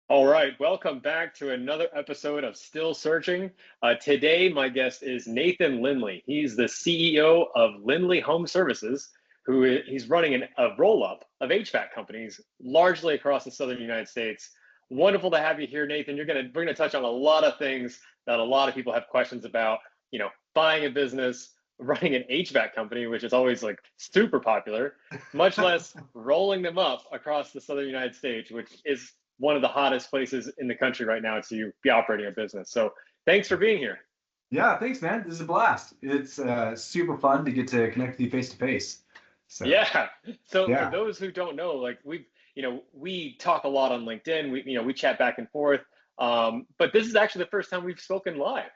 All right, welcome back to another episode of Still Searching. Today, my guest is Nathan Lindley. He's the CEO of Lindley Home Services, he's running a roll-up of HVAC companies largely across the southern United States. Wonderful to have you here, Nathan. We're gonna touch on a lot of things that a lot of people have questions about. Buying a business, running an HVAC company, which is always like super popular, much less rolling them up across the southern United States, which is one of the hottest places in the country right now to be operating a business. So thanks for being here. Yeah, thanks, man. This is a blast. It's super fun to get to connect with you face to face. So, Yeah. So for yeah. those who don't know, like we talk a lot on LinkedIn. We chat back and forth. But this is actually the first time we've spoken live.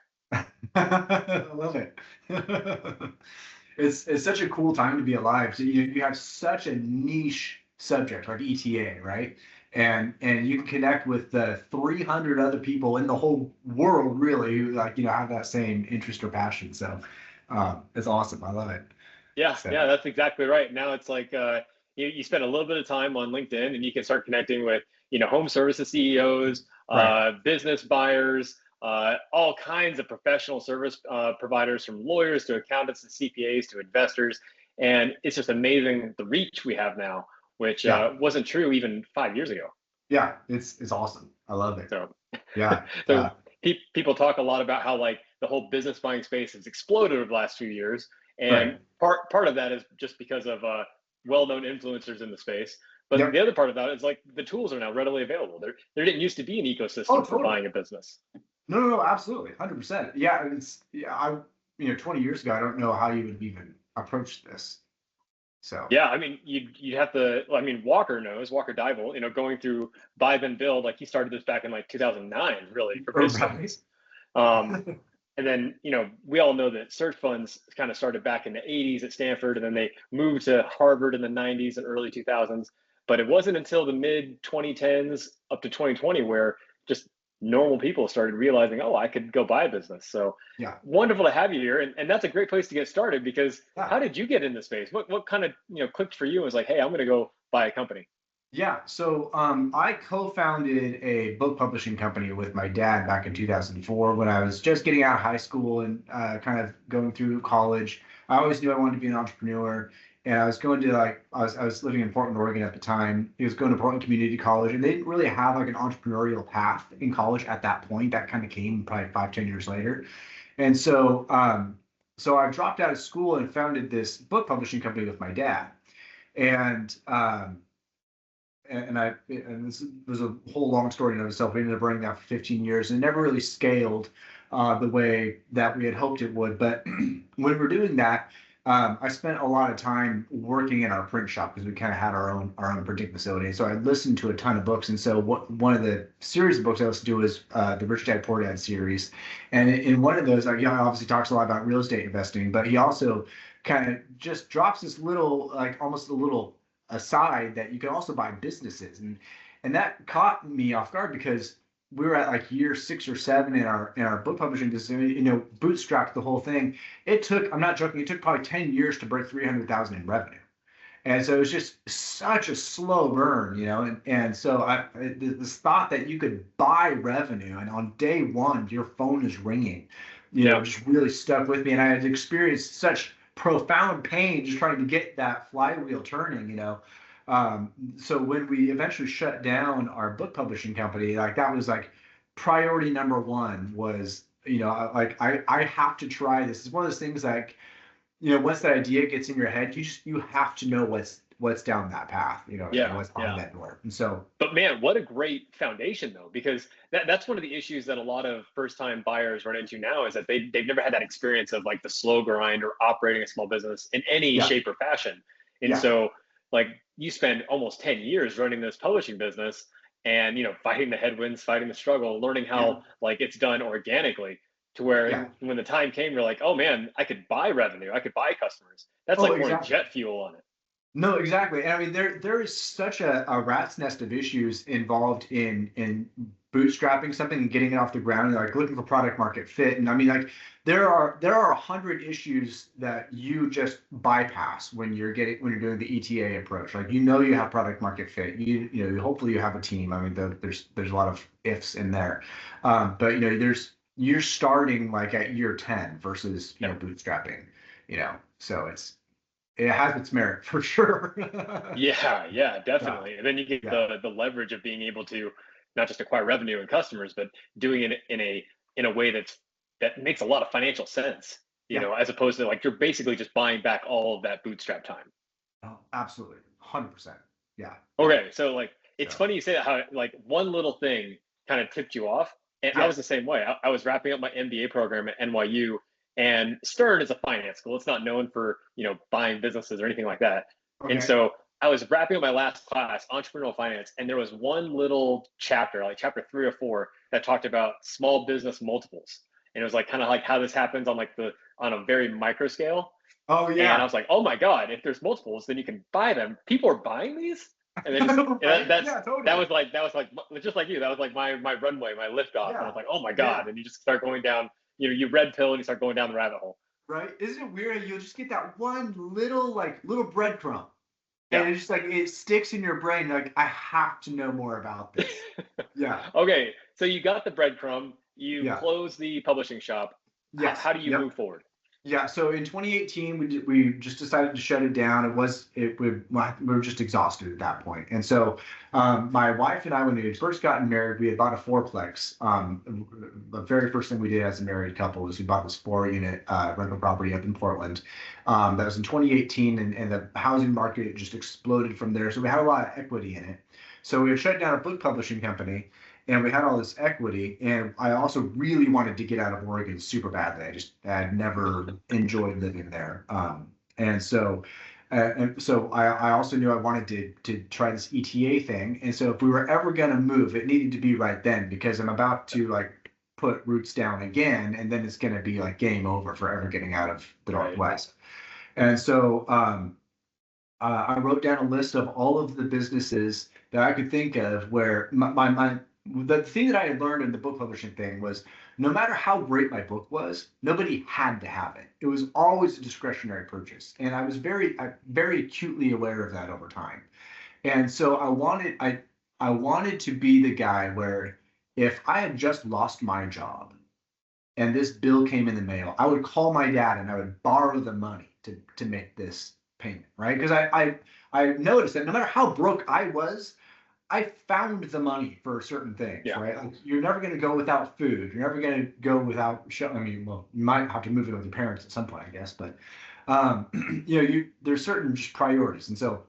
I love it. It's such a cool time to be alive. So you have such a niche subject like ETA, right? And you can connect with the 300 other people in the whole world really who have that same interest or passion. So it's awesome. I love it. Yeah, So yeah, that's exactly right. Now it's like you spend a little bit of time on LinkedIn and you can start connecting with home services CEOs, right. business buyers, all kinds of professional service providers, from lawyers to accountants to CPAs to investors, and it's just amazing the reach we have now, which Yeah. wasn't true even 5 years ago. Yeah. It's awesome. I love it. So, Yeah. so Yeah. people talk a lot about how like the whole business buying space has exploded over the last few years, Right. and part of that is just because of well-known influencers in the space. But the Yep. other part of that is like the tools are now readily available. There didn't used to be an Oh, ecosystem for totally. buying a business. No, no, no, absolutely, 100%. Yeah, I 20 years ago, I don't know how you would even approach this. So, Yeah, I mean, you'd have to. I mean, Walker Dybel, going through buy then build. Like he started this back in like 2009, really, for his right. business. Um, And then, we all know that search funds kind of started back in the 80s at Stanford, and then they moved to Harvard in the 90s and early 2000s. But it wasn't until the mid 2010s up to 2020 where just normal people started realizing, oh, I could go buy a business. So Yeah, wonderful to have you here. And that's a great place to get started, because yeah. how did you get in this space? What kind of, clicked for you and was like, hey, I'm going to go buy a company? Yeah, so I co-founded a book publishing company with my dad back in 2004 when I was just getting out of high school and kind of going through college. I always knew I wanted to be an entrepreneur, and I was going to I was living in Portland, Oregon at the time. He was going to Portland Community College, and they didn't really have like an entrepreneurial path in college at that point. That kind of came probably 5, 10 years later, and so I dropped out of school and founded this book publishing company with my dad, and and this was a whole long story in of itself. We ended up running that for 15 years and it never really scaled the way that we had hoped it would. But when we're doing that, I spent a lot of time working in our print shop because we kind of had our own printing facility. And so I listened to a ton of books. And so one of the series of books I listened to was the Rich Dad Poor Dad series. And in one of those, he obviously talks a lot about real estate investing, but he also kind of just drops this little, like almost a little aside that you can also buy businesses, and that caught me off guard because we were at like year 6 or 7 in our book publishing business, bootstrapped the whole thing. I'm not joking, it took probably 10 years to break 300,000 in revenue. And so it was just such a slow burn, and so this thought that you could buy revenue and on day one your phone is ringing, Yeah. just really stuck with me. And I had experienced such profound pain just trying to get that flywheel turning. So when we eventually shut down our book publishing company, like that was like priority number one was, I have to try this. It's one of those things like, once that idea gets in your head, you have to know what's down that path, and Yeah. what's behind Yeah. that door. And so, But man, what a great foundation though, because that's one of the issues that a lot of first time buyers run into now, is that they've never had that experience of like the slow grind or operating a small business in any yeah, shape or fashion. And yeah, so like you spend almost 10 years running this publishing business, and fighting the headwinds, fighting the struggle, learning yeah, how like it's done organically, to where yeah. when the time came, you're like, oh man, I could buy revenue, I could buy customers. That's Oh, like pouring exactly. jet fuel on it. No, exactly. And I mean, there is such a rat's nest of issues involved in bootstrapping something and getting it off the ground, like looking for product market fit. And I mean, like there are 100 issues that you just bypass when you're doing the ETA approach. Like you have product market fit. Hopefully you have a team. I mean, there's a lot of ifs in there, but you're starting like at year 10 versus Yep. bootstrapping. So it has its merit for sure. Yeah, yeah, Yeah, definitely. And then you get yeah, the leverage of being able to not just acquire revenue and customers, but doing it in a way that makes a lot of financial sense, yeah. as opposed to like you're basically just buying back all of that bootstrap time. Oh, absolutely. 100%. Yeah, yeah. Okay, so like it's So, funny you say that how like one little thing kind of tipped you off, and I was the yes. same way. I was wrapping up my MBA program at NYU, and Stern is a finance school. It's not known for buying businesses or anything like that. And Okay. so I was wrapping up my last class, entrepreneurial finance, and there was one little chapter, like chapter 3 or 4, that talked about small business multiples, and it was like kind of like how this happens on like the on a very micro scale. Oh, And I yeah. was like, oh my God, if there's multiples, then you can buy them. People are buying these. And then just and Right? that's Yeah, totally. that was like just like you. That was like my runway, my lift off. And I Yeah, was like, oh my yeah. God. And you just start going down, you red pill and you start going down the rabbit hole. Right? Isn't it weird? You'll just get that one little breadcrumb, Yeah. and it's just like it sticks in your brain. Like, I have to know more about this. Yeah, Okay. So you got the breadcrumb, you yeah. close the publishing shop. Yes. How do you Yep. move forward? Yeah, so in 2018, we just decided to shut it down. We were just exhausted at that point, and so my wife and I, when we had first gotten married, we had bought a fourplex. The very first thing we did as a married couple was we bought this 4-unit rental property up in Portland. That was in 2018, and the housing market just exploded from there. So we had a lot of equity in it. So we had shut down a book publishing company, and we had all this equity. And I also really wanted to get out of Oregon super badly. I had never enjoyed living there. And so I also knew I wanted to try this ETA thing. And so if we were ever going to move, it needed to be right then, because I'm about to like put roots down again, and then it's going to be like game over for ever getting out of the Right. Northwest. And so I wrote down a list of all of the businesses that I could think of where the thing that I had learned in the book publishing thing was, no matter how great my book was, nobody had to have it. It was always a discretionary purchase, and I was very acutely aware of that over time. And so I wanted to be the guy where, if I had just lost my job and this bill came in the mail, I would call my dad and I would borrow the money to make this payment, right? Because I noticed that no matter how broke I was, I found the money for certain things, Yeah. right? Like, you're never going to go without food. You're never going to go without I mean, well, you might have to move in with your parents at some point, I guess, but there's certain just priorities. And so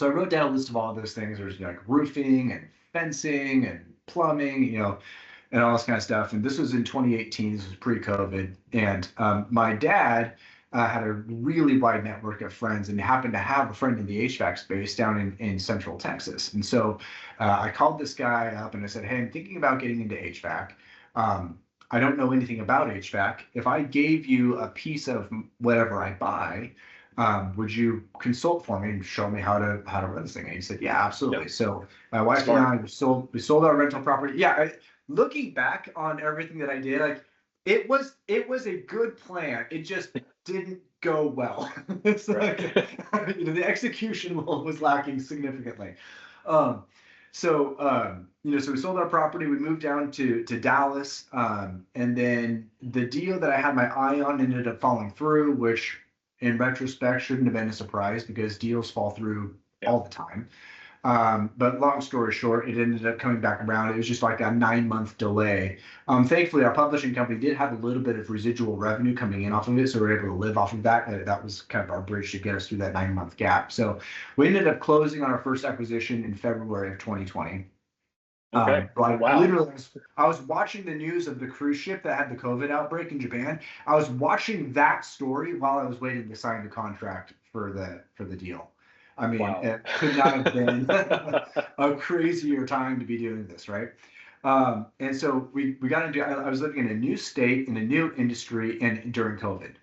I wrote down a list of all those things. There's like roofing and fencing and plumbing, and all this kind of stuff. And this was in 2018. This was pre-COVID. And my dad had a really wide network of friends, and happened to have a friend in the HVAC space down in Central Texas. And so I called this guy up and I said, "Hey, I'm thinking about getting into HVAC. I don't know anything about HVAC. If I gave you a piece of whatever I buy, would you consult for me and show me how to run this thing?" And he said, "Yeah, Yep. absolutely." So my wife and Smart. I we sold our rental property. Yeah, looking back on everything that I did, like, it was a good plan. It just didn't go well. It's Right. like, the execution was lacking significantly. Um, so we sold our property. We moved down to Dallas, and then the deal that I had my eye on ended up falling through, which in retrospect shouldn't have been a surprise, because deals fall through Yep. all the time. But long story short, it ended up coming back around. It was just like a 9-month delay. Thankfully, our publishing company did have a little bit of residual revenue coming in off of it, so we were able to live off of that. That was kind of our bridge to get us through that 9-month gap. So we ended up closing on our first acquisition in February of 2020. Okay. Like, Wow. literally, I was watching the news of the cruise ship that had the COVID outbreak in Japan. I was watching that story while I was waiting to sign the contract for the deal. I mean, Wow. it could not have been a crazier time to be doing this, right? And so we got into. I was living in a new state, in a new industry, and during COVID.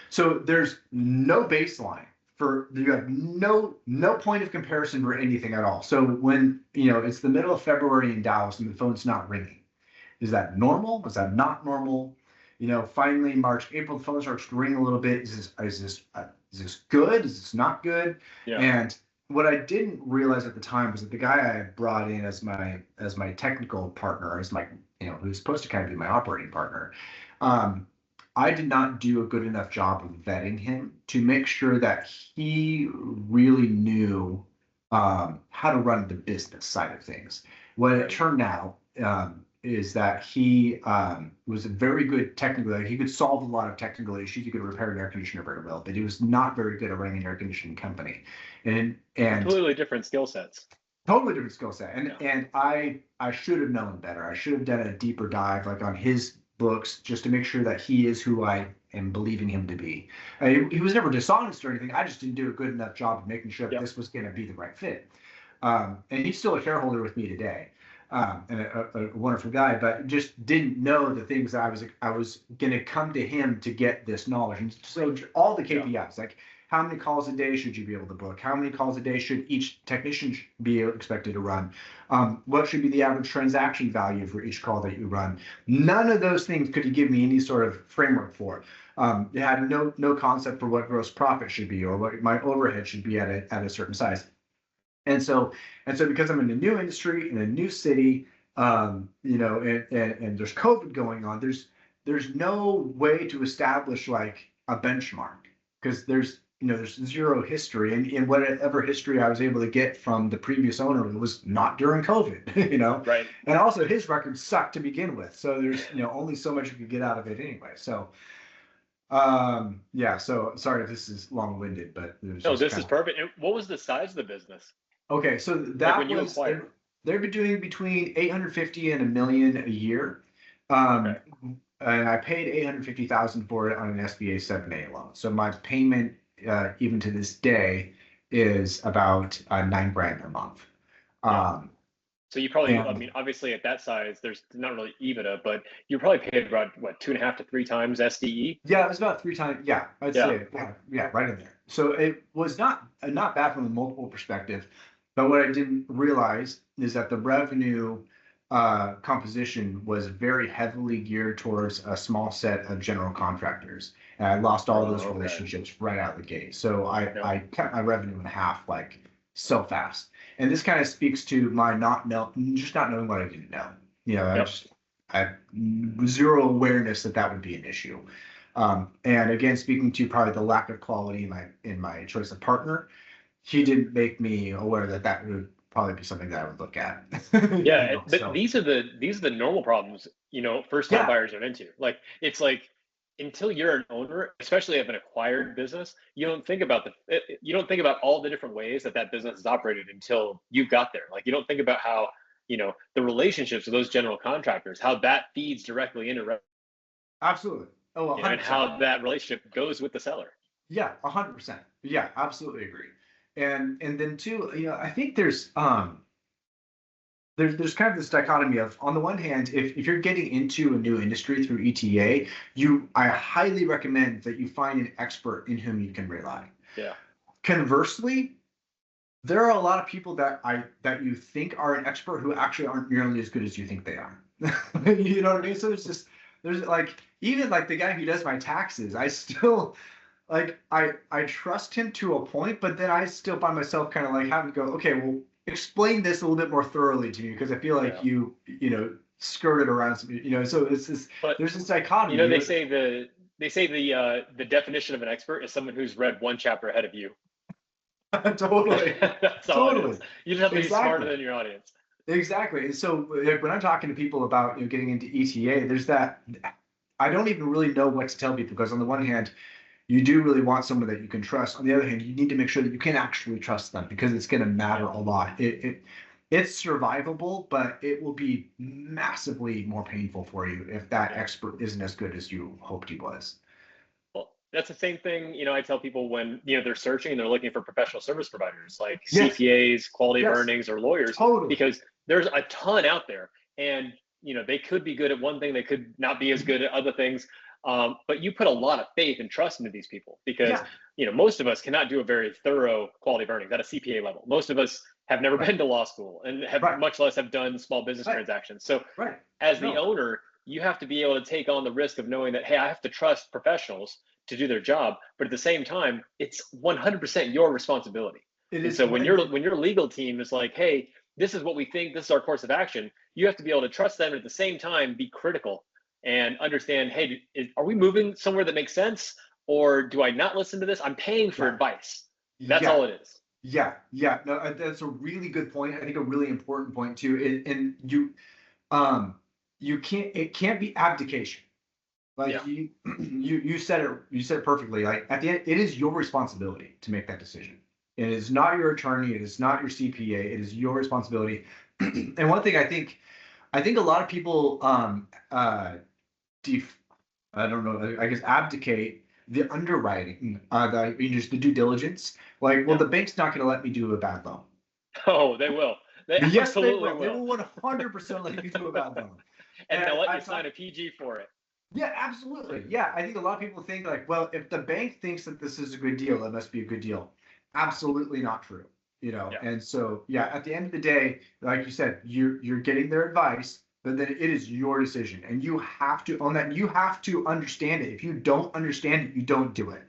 So there's no baseline you have no point of comparison for anything at all. So when it's the middle of February in Dallas and the phone's not ringing, is that normal? Is that not normal? Finally March, April, the phone starts to ring a little bit. Is this good? Is this not good? Yeah. And what I didn't realize at the time was that the guy I had brought in as my technical partner, as my who's supposed to kind of be my operating partner, I did not do a good enough job of vetting him to make sure that he really knew how to run the business side of things. What it turned out is that he was a very good technically. He could solve a lot of technical issues. He could repair an air conditioner very well, but he was not very good at running an air conditioning company. And completely different skill sets. Totally different skill set. And I should have known better. I should have done a deeper dive like on his books just to make sure that he is who I am believing him to be. He was never dishonest or anything. I just didn't do a good enough job of making sure that this was going to be the right fit. And he's still a shareholder with me today. And a wonderful guy, but just didn't know the things that I was going to come to him to get this knowledge. And so all the KPIs, like how many calls a day should you be able to book? How many calls a day should each technician be expected to run? What should be the average transaction value for each call that you run? None of those things could he give me any sort of framework for. It had no concept for what gross profit should be or what my overhead should be at a certain size. And so because I'm in a new industry in a new city, and there's COVID going on, there's no way to establish like a benchmark because there's zero history, and whatever history I was able to get from the previous owner was not during COVID, Right. And also his record sucked to begin with, so there's only so much you could get out of it anyway. So so sorry if this is long-winded, but no, this is perfect. And what was the size of the business? Okay, so that when you acquired, they've been doing between 850 and $1 million a year. And I paid 850,000 for it on an SBA 7A loan. So my payment, even to this day, is about $9,000 a month. So you probably, I mean, obviously at that size, there's not really EBITDA, but you probably paid about what 2.5 to 3 times SDE. Yeah, it was about 3 times. Yeah, I'd say right in there. So it was not bad from a multiple perspective. But what I didn't realize is that the revenue composition was very heavily geared towards a small set of general contractors. And I lost all those relationships right out of the gate. So I cut my revenue in half like so fast. And this kind of speaks to my just not knowing what I didn't know. I had zero awareness that would be an issue. And again, speaking to probably the lack of quality in my choice of partner, he didn't make me aware that would probably be something that I would look at. Yeah, but these are the normal problems, first time buyers run into. Like it's like until you're an owner, especially of an acquired business, you don't think about all the different ways that business is operated until you got there. Like you don't think about how the relationships with those general contractors, how that feeds directly into revenue. Absolutely. Oh, 100%. And how that relationship goes with the seller. Yeah, 100%. Yeah, absolutely agree. And then too, I think there's kind of this dichotomy of, on the one hand, if you're getting into a new industry through ETA, I highly recommend that you find an expert in whom you can rely. Yeah. Conversely, there are a lot of people that you think are an expert who actually aren't nearly as good as you think they are. You know what I mean? So there's like, even like the guy who does my taxes, I still like, I trust him to a point, but then I still find myself kind of like having to go, okay, well, explain this a little bit more thoroughly to me, because I feel like you skirted around some, so it's this, there's this dichotomy. They say the definition of an expert is someone who's read one chapter ahead of you. Totally. That's all it is. You just have to be smarter than your audience. Exactly. And so when I'm talking to people about getting into ETA, there's that, I don't even really know what to tell people, because on the one hand, you do really want someone that you can trust. On the other hand, you need to make sure that you can actually trust them, because it's going to matter a lot. It's survivable, but it will be massively more painful for you if that expert isn't as good as you hoped he was. Well, that's the same thing, I tell people when, they're searching and they're looking for professional service providers like CPAs, quality of earnings, or lawyers, because there's a ton out there, and, they could be good at one thing, they could not be as good at other things. But you put a lot of faith and trust into these people because, Yeah. most of us cannot do a very thorough quality of earnings at a CPA level. Most of us have never Right. been to law school and have Right. much less have done small business Right. transactions. So Right. as the No. owner, you have to be able to take on the risk of knowing that, hey, I have to trust professionals to do their job, but at the same time, it's 100% your responsibility. It And is so when your legal team is like, hey, this is what we think, this is our course of action, you have to be able to trust them and at the same time be critical and understand, hey, are we moving somewhere that makes sense, or do I not listen to this? I'm paying for Yeah. advice. That's Yeah. all it is. Yeah. Yeah. No, that's a really good point. I think a really important point too. And um, it can't be abdication. Yeah. Like you said it perfectly. Like at the end, it is your responsibility to make that decision. It is not your attorney. It is not your CPA. It is your responsibility. And one thing I think a lot of people def, I don't know, I guess abdicate the underwriting, just the due diligence. Like, well, Yeah. the bank's not going to let me do a bad loan. Oh, they will. They Yes, they absolutely will. They will. will 100% let you do a bad loan. And they'll And let you I've sign talked, a PG for it. yeah, absolutely. Yeah, I think a lot of people think like, well, if the bank thinks that this is a good deal, it must be a good deal. Absolutely not true. Yeah. And so yeah, at the end of the day, like you said, you're getting their advice, but then it is your decision, and you have to own that. And you have to understand it. If you don't understand it, you don't do it.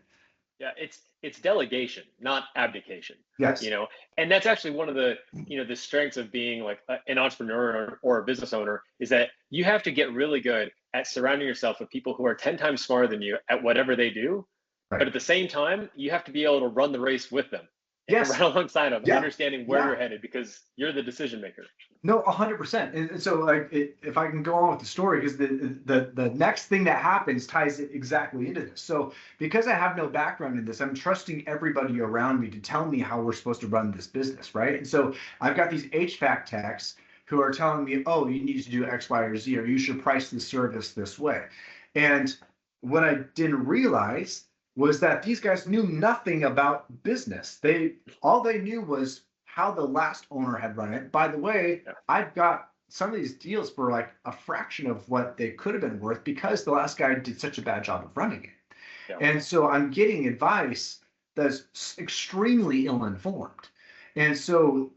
Yeah, it's delegation, not abdication. You Yes. know, and that's actually one of the the strengths of being like an entrepreneur or a business owner is that you have to get really good at surrounding yourself with people who are 10 times smarter than you at whatever they do. But Right. at the same time, you have to be able to run the race with them and run Yes. alongside them, Yeah. understanding where Yeah. you're headed because you're the decision maker. No, 100%. And so, like, if I can go on with the story, because the next thing that happens ties it exactly into this. So, because I have no background in this, I'm trusting everybody around me to tell me how we're supposed to run this business, right? And so, I've got these HVAC techs who are telling me, "Oh, you need to do X, Y, or Z, or you should price the service this way." And what I didn't realize was that these guys knew nothing about business. All they knew was how the last owner had run it. By the way, Yeah. I've got some of these deals for like a fraction of what they could have been worth because the last guy did such a bad job of running it. Yeah. And so I'm getting advice that's extremely ill-informed. And so,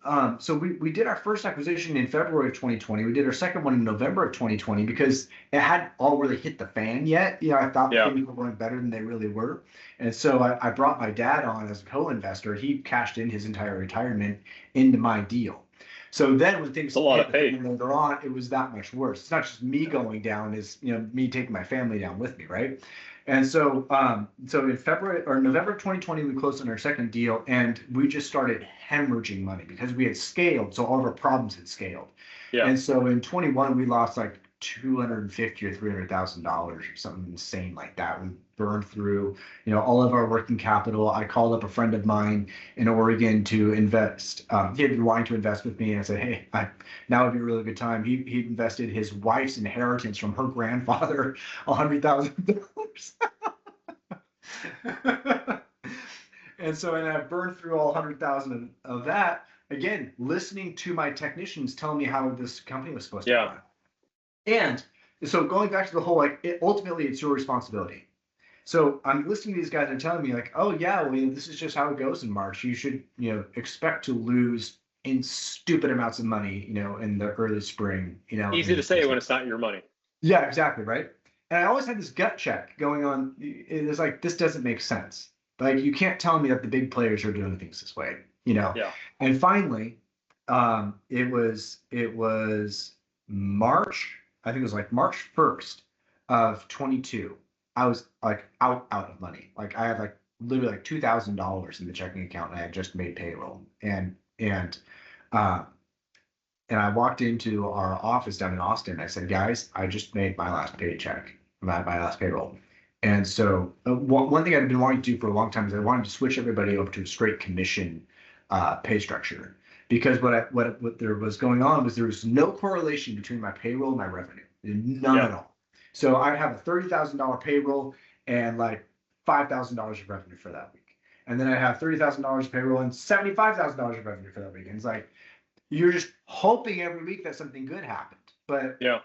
we did our first acquisition in February of 2020. We did our second one in November of 2020 because it hadn't all really hit the fan yet. I thought Yeah. things were going better than they really were. And so I brought my dad on as a co-investor. He cashed in his entire retirement into my deal. So then when things It's a lot hit of the faith. fan later on, it was that much worse. It's not just me going down, it's me taking my family down with me, right? And so in February or November of 2020, we closed on our second deal, and we just started hemorrhaging money because we had scaled. So all of our problems had scaled. Yeah. And so in 21, we lost like $250,000 or $300,000 or something insane like that. We burned through, all of our working capital. I called up a friend of mine in Oregon to invest. He had been wanting to invest with me, and I said, "Hey, now would be a really good time." He invested his wife's inheritance from her grandfather, $100,000. And I burned through all 100,000 of that. Again, listening to my technicians telling me how this company was supposed to run. And so going back to the whole, ultimately it's your responsibility. So I'm listening to these guys and telling me like, "Oh yeah, well, this is just how it goes in March. You should, expect to lose in stupid amounts of money, in the early spring, Easy to say when it's not your money. Yeah, exactly, right. And I always had this gut check going on. It was like, this doesn't make sense. Like, you can't tell me that the big players are doing things this way, Yeah. And finally, it was March. I think it was like March 1st of 22. I was like out of money. Like I had like literally like $2,000 in the checking account, and I had just made payroll. And I walked into our office down in Austin. I said, "Guys, I just made my last paycheck, my last payroll." And so one thing I've been wanting to do for a long time is I wanted to switch everybody over to a straight commission pay structure, because what there was going on was there was no correlation between my payroll and my revenue, none at all. So I have a $30,000 payroll and like $5,000 of revenue for that week, and then I have $30,000 of payroll and $75,000 of revenue for that week. And it's like you're just hoping every week that something good happened, but Yeah.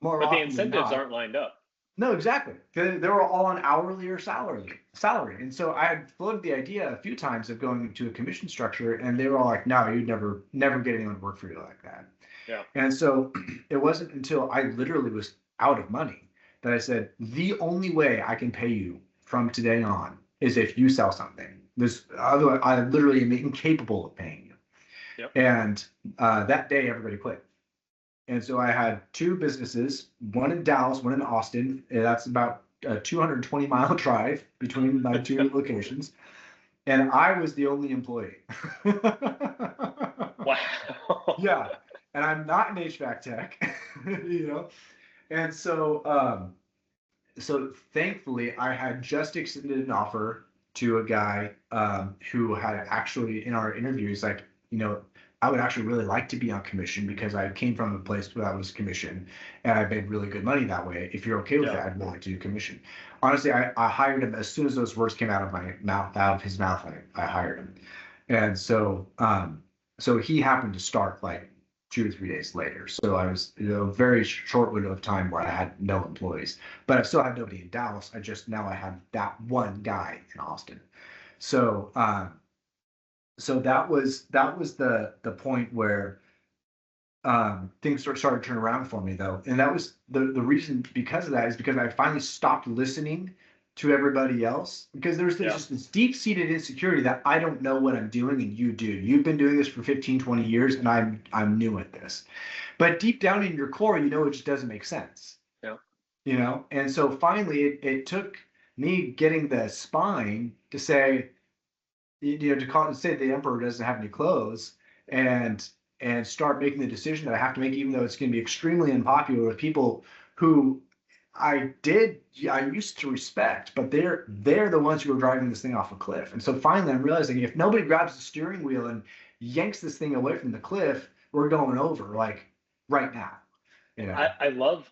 more But the often than incentives not, aren't lined up. No, exactly. They were all on hourly or salary. And so I had floated the idea a few times of going to a commission structure, and they were all like, no, you'd never get anyone to work for you like that. Yeah. And so it wasn't until I literally was out of money that I said, the only way I can pay you from today on is if you sell something. This otherwise I literally am incapable of paying you. Yep. And that day everybody quit. And so I had two businesses, one in Dallas, one in Austin. That's about a 220-mile drive between my two locations. And I was the only employee. Wow. Yeah. And I'm not an HVAC tech, you know. And so thankfully I had just extended an offer to a guy who had actually in our interviews, like, I would actually really like to be on commission because I came from a place where I was commission and I made really good money that way. If you're okay with that, I'd like to do commission. Honestly, I hired him as soon as those words came out of my mouth, out of his mouth. I hired him, and so he happened to start like 2 or 3 days later. So I was a very short window of time where I had no employees, but I still had nobody in Dallas. Now I had that one guy in Austin. So so that was the point where things started to turn around for me, though, and that was the reason because of that is because I finally stopped listening to everybody else, because there's just this deep-seated insecurity that I don't know what I'm doing and you do. You've been doing this for 15, 20 years and I'm new at this. But deep down in your core, it just doesn't make sense. Yeah. And so finally it took me getting the spine to say, to say the emperor doesn't have any clothes, and start making the decision that I have to make, even though it's going to be extremely unpopular with people who I used to respect, but they're the ones who are driving this thing off a cliff. And so finally I'm realizing if nobody grabs the steering wheel and yanks this thing away from the cliff, we're going over, like, right now. I love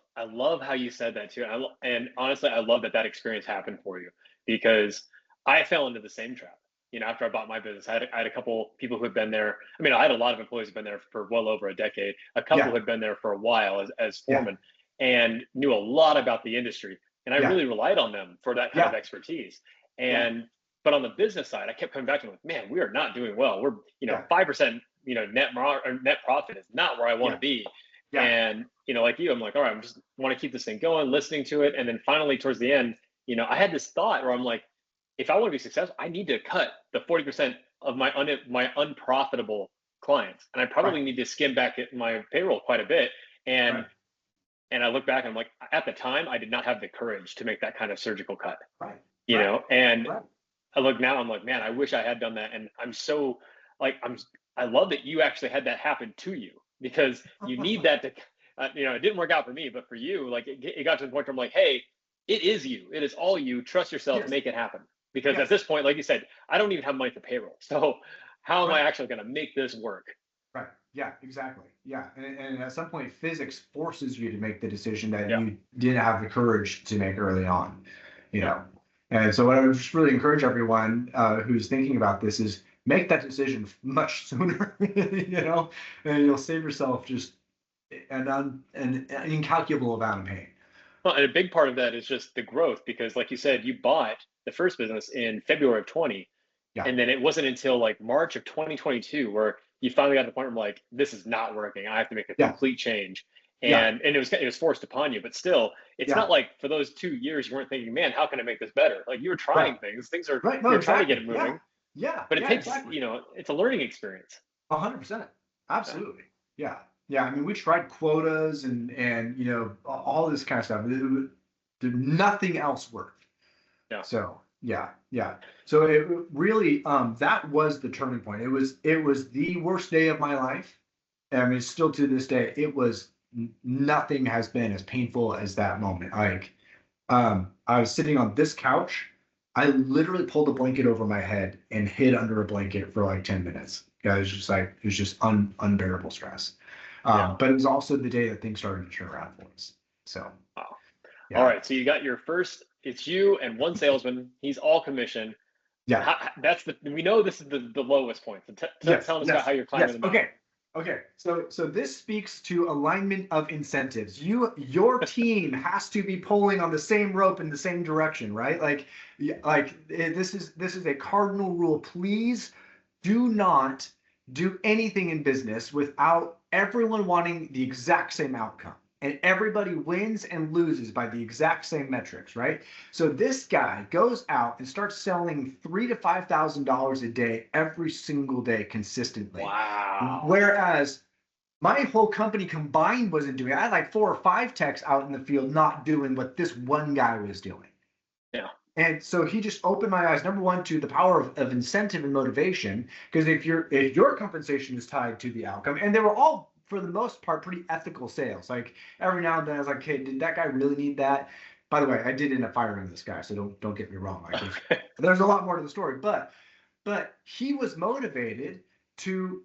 how you said that too. And honestly, I love that experience happened for you, because I fell into the same trap. After I bought my business, I had a couple people who had been there. I mean, I had a lot of employees who've been there for well over a decade. A couple who had been there for a while as foremen, and knew a lot about the industry. And I really relied on them for that kind of expertise. But on the business side, I kept coming back to them like, man, we are not doing well. We're 5%, net profit is not where I want to be. And like you, I'm like, all right, I'm just want to keep this thing going, listening to it. And then finally towards the end, I had this thought where I'm like, if I want to be successful, I need to cut the 40% of my unprofitable clients, and I probably need to skim back at my payroll quite a bit. And I look back and I'm like, at the time, I did not have the courage to make that kind of surgical cut. And I look now, I'm like, man, I wish I had done that. And I'm so like, I love that you actually had that happen to you, because you need that to, it didn't work out for me, but for you, like it got to the point where I'm like, hey, it is you. It is all you. Trust yourself, make it happen. Because at this point, like you said, I don't even have money for payroll. So how am I actually going to make this work? Right. Yeah, exactly. Yeah. And at some point, physics forces you to make the decision that you didn't have the courage to make early on, And so what I would just really encourage everyone who's thinking about this is make that decision much sooner, and you'll save yourself just an incalculable amount of pain. Well, and a big part of that is just the growth, because like you said, you bought the first business in February of 20. And then it wasn't until like March of 2022 where you finally got to the point where I'm like, this is not working. I have to make a complete change. And it was forced upon you, but still, it's not like for those 2 years you weren't thinking, man, how can I make this better? Like you were trying things. Things are you're trying to get it moving. But it takes it's a learning experience. 100%. Absolutely. Yeah. I mean, we tried quotas and all this kind of stuff. Nothing else worked. So So it really that was the turning point. It was the worst day of my life. I mean, still to this day, nothing has been as painful as that moment. Like I was sitting on this couch. I literally pulled a blanket over my head and hid under a blanket for like 10 minutes. It was just unbearable stress. But it was also the day that things started to turn around for us. So, wow. All right. So you got your first, it's you and one salesman. He's all commission. We know this is the lowest point. So tell us about how you're climbing the mountain. Okay. Okay, so this speaks to alignment of incentives. Your team has to be pulling on the same rope in the same direction, right? This is a cardinal rule. Please do not do anything in business without everyone wanting the exact same outcome. And everybody wins and loses by the exact same metrics, right? So this guy goes out and starts selling $3,000 to $5,000 a day every single day consistently. Wow. Whereas my whole company combined wasn't doing it. I had like 4 or 5 techs out in the field not doing what this one guy was doing. Yeah. And so he just opened my eyes, number one, to the power of incentive and motivation. Because if your compensation is tied to the outcome, and they were all for the most part pretty ethical sales. Like every now and then I was like, hey, did that guy really need that? By the way, I did end up firing this guy, so don't get me wrong. Like there's a lot more to the story, but he was motivated to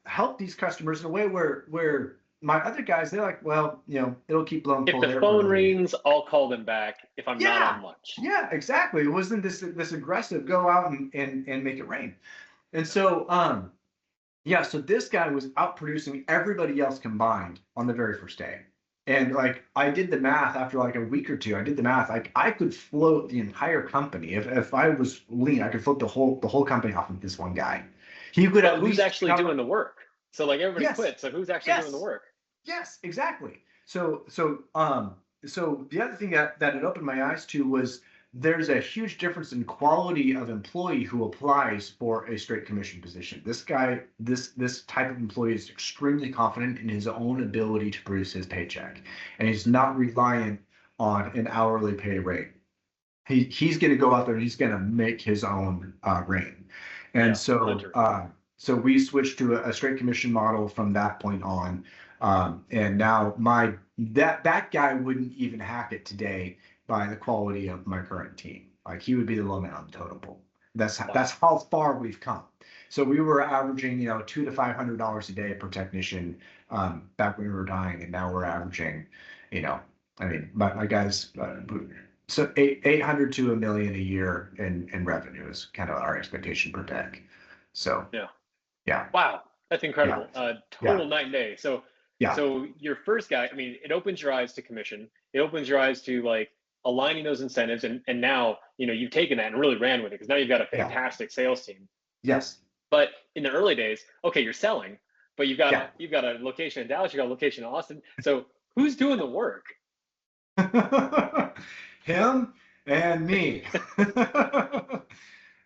help these customers in a way where my other guys, they're like, well, it'll keep blowing If cold the air phone around me. rings, I'll call them back if I'm not Yeah, on lunch. yeah, exactly. It wasn't this aggressive go out and make it rain. And so yeah, so this guy was out producing everybody else combined on the very first day. And like I did the math after like a week or two, I did the math. Like I could float the entire company. If I was lean, I could float the whole company off of this one guy. He could But at who's least actually doing cover. the work? So like everybody Yes, quit. So who's actually doing the yes, work? yes, exactly. So the other thing that it opened my eyes to was there's a huge difference in quality of employee who applies for a straight commission position. This guy, this type of employee is extremely confident in his own ability to produce his paycheck, and he's not reliant on an hourly pay rate. He's going to go out there and he's going to make his own rain. And Yeah, so Hunter. so we switched to a straight commission model from that point on. And now that guy wouldn't even hack it today by the quality of my current team. Like he would be the low man on the totem pole. That's Wow. how far we've come. So we were averaging, $200 to $500 a day per technician back when we were dying, and now we're averaging, you know, I mean, my guys, so 800 to 1 million a year in revenue is kind of our expectation per tech. So Yeah. yeah, Wow. That's yeah, incredible. yeah, Total night and day. So yeah, so your first guy, I mean, it opens your eyes to commission. It opens your eyes to like aligning those incentives. And now, you've taken that and really ran with it because now you've got a yeah, fantastic sales team. yes, But in the early days, okay, you're selling, but yeah. you've got a location in Dallas, you've got a location in Austin. So who's doing the work? Him and me.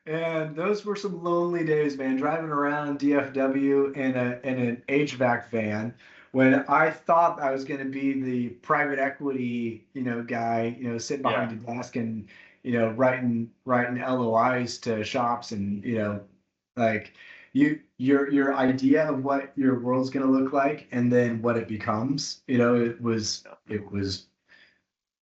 And those were some lonely days, man, driving around DFW in an HVAC van when I thought I was going to be the private equity, guy, sitting Yeah. behind a desk and, writing LOIs to shops and, like your idea of what your world's going to look like and then what it becomes, it was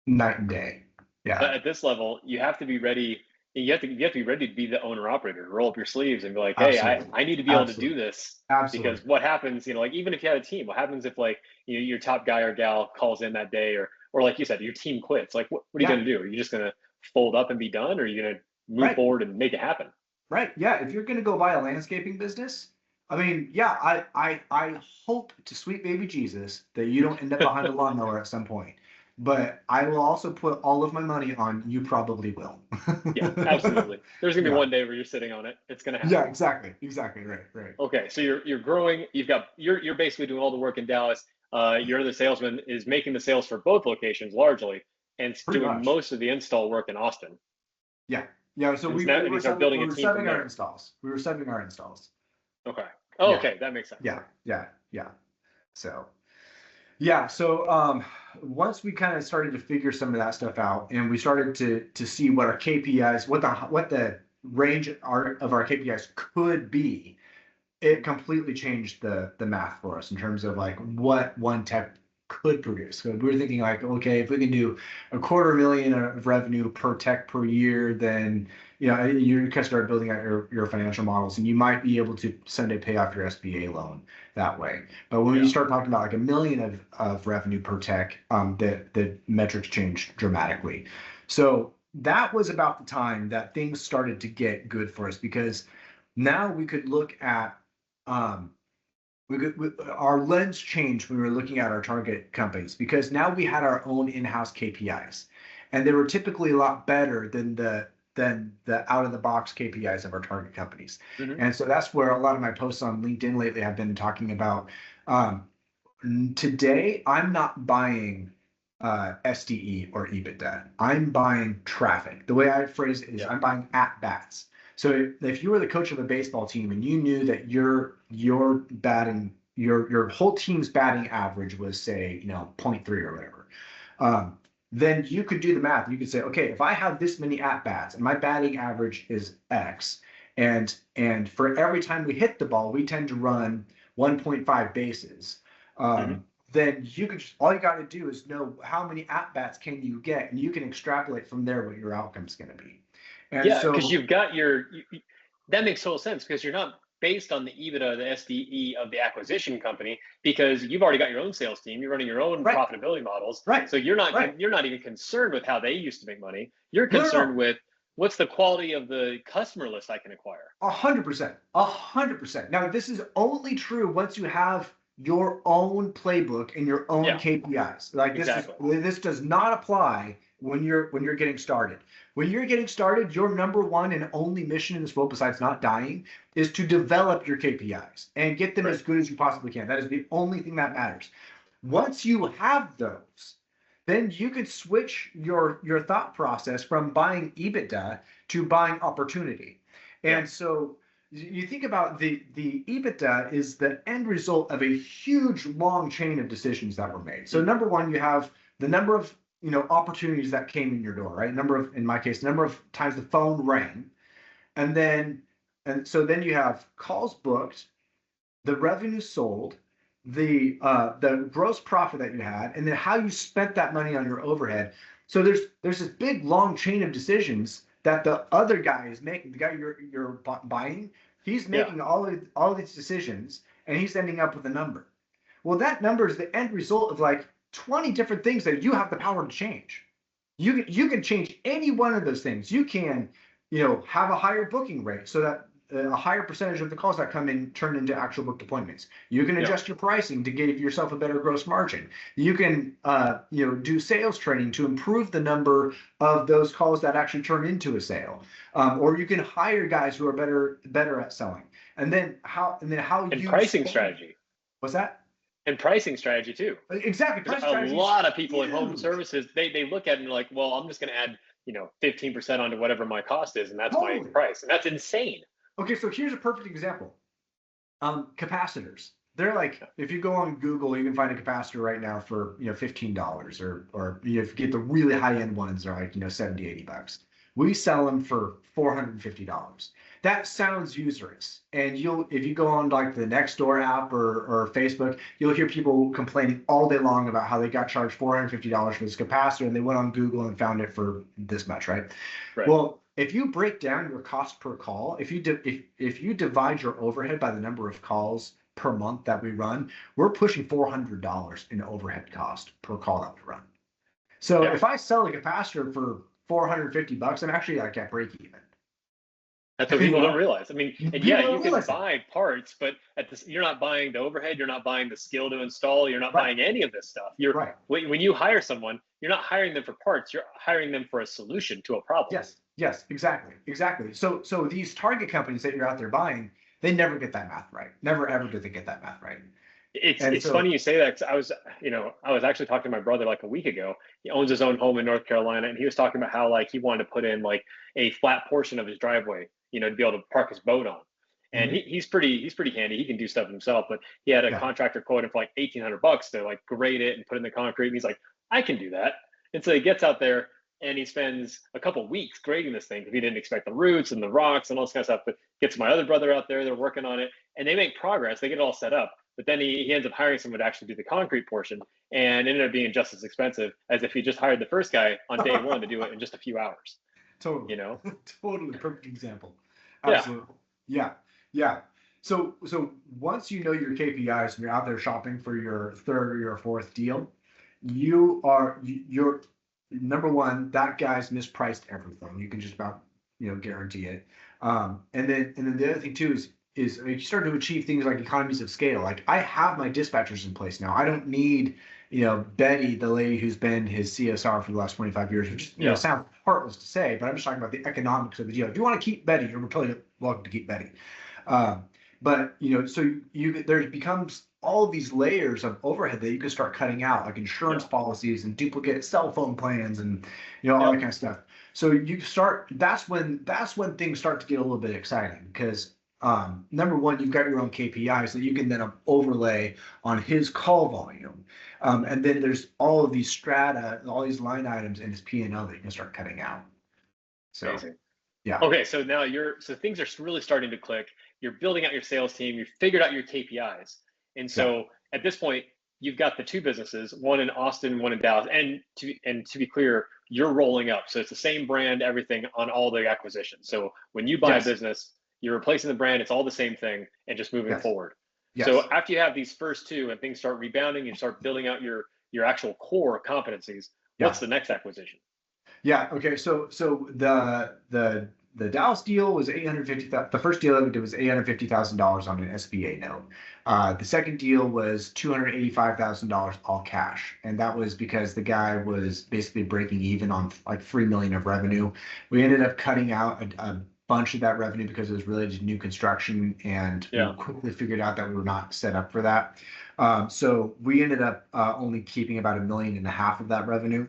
night and day. But Yeah, at this level, you have to be ready. You have to be ready to be the owner operator, roll up your sleeves and be like, hey, I, absolutely. I need to be able to do Absolutely. this Absolutely. because what happens, like even if you had a team, what happens if like your top guy or gal calls in that day or like you said, your team quits? Like what are you Yeah. gonna do? Are you just gonna fold up and be done, or are you gonna move Right. forward and make it happen? Right. Yeah. If you're going to go buy a landscaping business, I mean, yeah, I hope to sweet baby Jesus that you don't end up behind a lawnmower at some point. But I will also put all of my money on you probably will. Yeah, absolutely. There's gonna be Yeah. one day where you're sitting on it. It's gonna Yeah, happen. exactly. Exactly. Right. Right. Okay, so you're growing. You're basically doing all the work in Dallas. Your other salesman is making the sales for both locations largely, and Pretty doing much. most of the install work in Austin. Yeah. Yeah. So And we, now we and were you start setting we building a were team from setting our there. installs. We were setting our installs. Okay. Oh, Yeah. okay, that makes sense. Yeah. Yeah. Yeah. So yeah, so once we kind of started to figure some of that stuff out, and we started to see what our KPIs, what the range of our KPIs could be, it completely changed the math for us in terms of like what one tech could produce. So we were thinking like, okay, if we can do $250,000 of revenue per tech per year, then you can start building out your financial models, and you might be able to someday pay off your SBA loan that way. But when you Yeah. start talking about like 1 million of revenue per tech, the metrics change dramatically. So that was about the time that things started to get good for us because now we could look at um, our lens changed when we were looking at our target companies, because now we had our own in-house KPIs, and they were typically a lot better than the out of the box KPIs of our target companies. Hmm. And so that's where a lot of my posts on LinkedIn lately have been talking about. Today, I'm not buying SDE or EBITDA. I'm buying traffic. The way I phrase it is, Yeah. I'm buying at bats. So if you were the coach of a baseball team and you knew that your batting your whole team's batting average was, say, 0.3 or whatever, then you could do the math. You could say, okay, if I have this many at bats and my batting average is X, and for every time we hit the ball, we tend to run 1.5 bases. Hmm. Then you can just, all you got to do is know how many at bats can you get, and you can extrapolate from there what your outcome's going to be. And Yeah, because so, you've got that makes total sense because you're not based on the EBITDA, the SDE of the acquisition company, because you've already got your own sales team, you're running your own right, profitability models. right, So you're not right. you're not even concerned with how they used to make money. You're No, no, concerned no. with what's the quality of the customer list I can acquire. 100%. 100%. Now, this is only true once you have your own playbook and your own Yeah, KPIs. Like exactly. this does not apply when you're getting started. When you're getting started, your number one and only mission in this world, besides not dying, is to develop your KPIs and get them Right. as good as you possibly can. That is the only thing that matters. Once you have those, then you could switch your thought process from buying EBITDA to buying opportunity. Yeah. And so you think about the EBITDA is the end result of a huge long chain of decisions that were made. So Hmm. number one, you have the number of opportunities that came in your door, right? Number of, in my case, number of times the phone rang, and then you have calls booked, the revenue sold, the gross profit that you had, and then how you spent that money on your overhead. So there's this big long chain of decisions that the other guy is making. The guy you're buying, he's Yeah. making all these decisions, and he's ending up with a number. Well, that number is the end result of like 20 different things that you have the power to change. You can change any one of those things. You can, have a higher booking rate so that a higher percentage of the calls that come in turn into actual booked appointments. You can Yeah. adjust your pricing to give yourself a better gross margin. You can, do sales training to improve the number of those calls that actually turn into a sale. Or you can hire guys who are better at selling. And then how And you pricing spend. strategy. What's that? And pricing strategy too. Exactly. There's Pricing a strategy is lot of people in home huge. services, they look at it and like, well, I'm just going to add, 15% onto whatever my cost is, and that's my Totally. price. And that's insane. Okay, so here's a perfect example. Capacitors. They're like, if you go on Google, you can find a capacitor right now for $15, or if you get the really high end ones, they're like 70, $80. We sell them for $450. That sounds usurious, and if you go on like the Nextdoor app or Facebook, you'll hear people complaining all day long about how they got charged $450 for this capacitor, and they went on Google and found it for this much, right? Right. Well, if you break down your cost per call, if you divide your overhead by the number of calls per month that we run, we're pushing $400 in overhead cost per call that we run. So Yeah. if I sell a capacitor for $450, I'm actually like at break even. That's what You people don't know, realize. I mean, and yeah, people you don't can realize that. buy parts, but you're not buying the overhead, you're not buying the skill to install, you're not Right, buying any of this stuff. You're right. when you hire someone, you're not hiring them for parts, you're hiring them for a solution to a problem. Yes, yes, exactly, exactly. So these target companies that you're out there buying, they never get that math right. Never ever do they get that math right. And It's so funny you say that 'cause I was actually talking to my brother like a week ago. He owns his own home in North Carolina, and he was talking about how like he wanted to put in like a flat portion of his driveway, to be able to park his boat on. And mhm, he's pretty handy. He can do stuff himself, but he had a yeah. contractor quote him for like $1,800 to like grade it and put in the concrete. And he's like, I can do that. And so he gets out there and he spends a couple weeks grading this thing because he didn't expect the roots and the rocks and all this kind of stuff. But gets my other brother out there, they're working on it, and they make progress. They get it all set up. But then he ends up hiring someone to actually do the concrete portion, and ended up being just as expensive as if he just hired the first guy on day one to do it in just a few hours. Totally. You know? Totally perfect example. Yeah. Absolutely. Yeah. Yeah. So once you know your KPIs and you're out there shopping for your third or your fourth deal, you're number one, that guy's mispriced everything. You can just about guarantee it. And then the other thing too is you start to achieve things like economies of scale. Like I have my dispatchers in place now. I don't need, Betty, the lady who's been his CSR for the last 25 years, which, Yeah. sounds heartless to say, but I'm just talking about the economics of the deal. If you want to keep Betty, you're totally welcome to keep Betty. But, so there becomes all of these layers of overhead that you can start cutting out, like insurance policies and duplicate cell phone plans and, all that kind of stuff. So that's when things start to get a little bit exciting because number one, you've got your own KPIs that you can then overlay on his call volume. And then there's all of these strata, all these line items in his P&L that you can start cutting out. So, amazing. Yeah. Okay, so now things are really starting to click. You're building out your sales team. You've figured out your KPIs. And so at this point, you've got the two businesses, one in Austin, one in Dallas. And to be clear, you're rolling up. So it's the same brand, everything on all the acquisitions. So when you buy a business, you're replacing the brand. It's all the same thing and just moving forward. So after you have these first two and things start rebounding, you start building out your actual core competencies. What's the next acquisition? Yeah. Okay. So the Dallas deal was $850,000. The first deal that we did was $850,000 on an SBA note. The second deal was $285,000 all cash, and that was because the guy was basically breaking even on like $3 million of revenue. We ended up cutting out a bunch of that revenue because it was related to new construction, and we quickly figured out that we were not set up for that. So we ended up only keeping about $1.5 million of that revenue.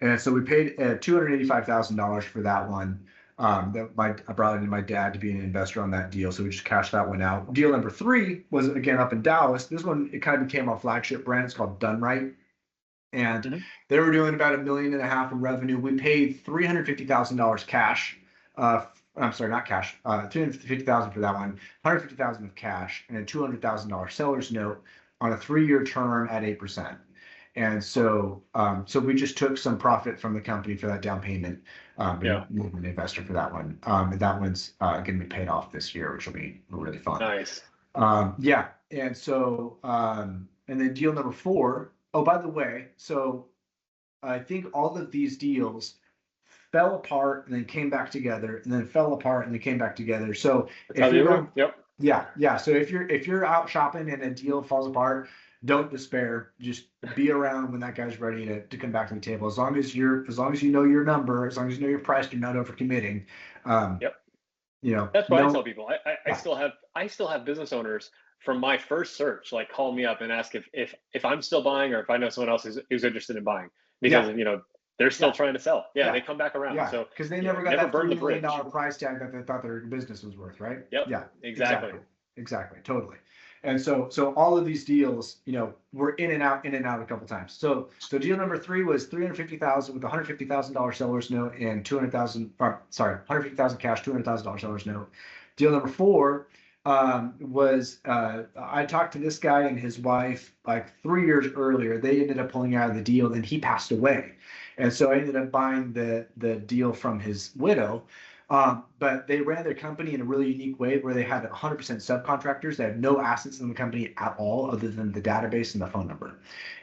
And so we paid $285,000 for that one. I brought in my dad to be an investor on that deal, so we just cashed that one out. Deal number 3 was again up in Dallas. This one, it kind of became our flagship brand. It's called Done Right, and they were doing about $1.5 million in revenue. We paid $350,000 cash. I'm sorry, not cash. $350,000 for that one. $150,000 of cash and a $200,000 seller's note on a 3-year term at 8%. And so we just took some profit from the company for that down payment. Moved an investor for that one. And that one's going to be paid off this year, which will be really fun. Nice. And so, and then deal number 4. Oh, by the way, so I think all of these deals fell apart and then came back together, and then fell apart and they came back together. So if you're So if you're out shopping and a deal falls apart, don't despair. Just be around when that guy's ready to come back to the table. As long as you know your number, as long as you know your price, you're not over committing. That's what I tell people. I still have business owners from my first search like call me up and ask if I'm still buying or if I know someone else who's interested in buying because they're still trying to sell. They come back around. So because they never got that $3 million price tag that they thought their business was worth, right? Exactly. Totally. And so all of these deals, were in and out a couple times. So deal number 3 was $350,000 with a $150,000 seller's note and $150,000 cash, $200,000 seller's note. Deal number 4 was I talked to this guy and his wife like 3 years earlier. They ended up pulling out of the deal, and he passed away. And so I ended up buying the deal from his widow. But they ran their company in a really unique way where they had 100% subcontractors. They had no assets in the company at all other than the database and the phone number.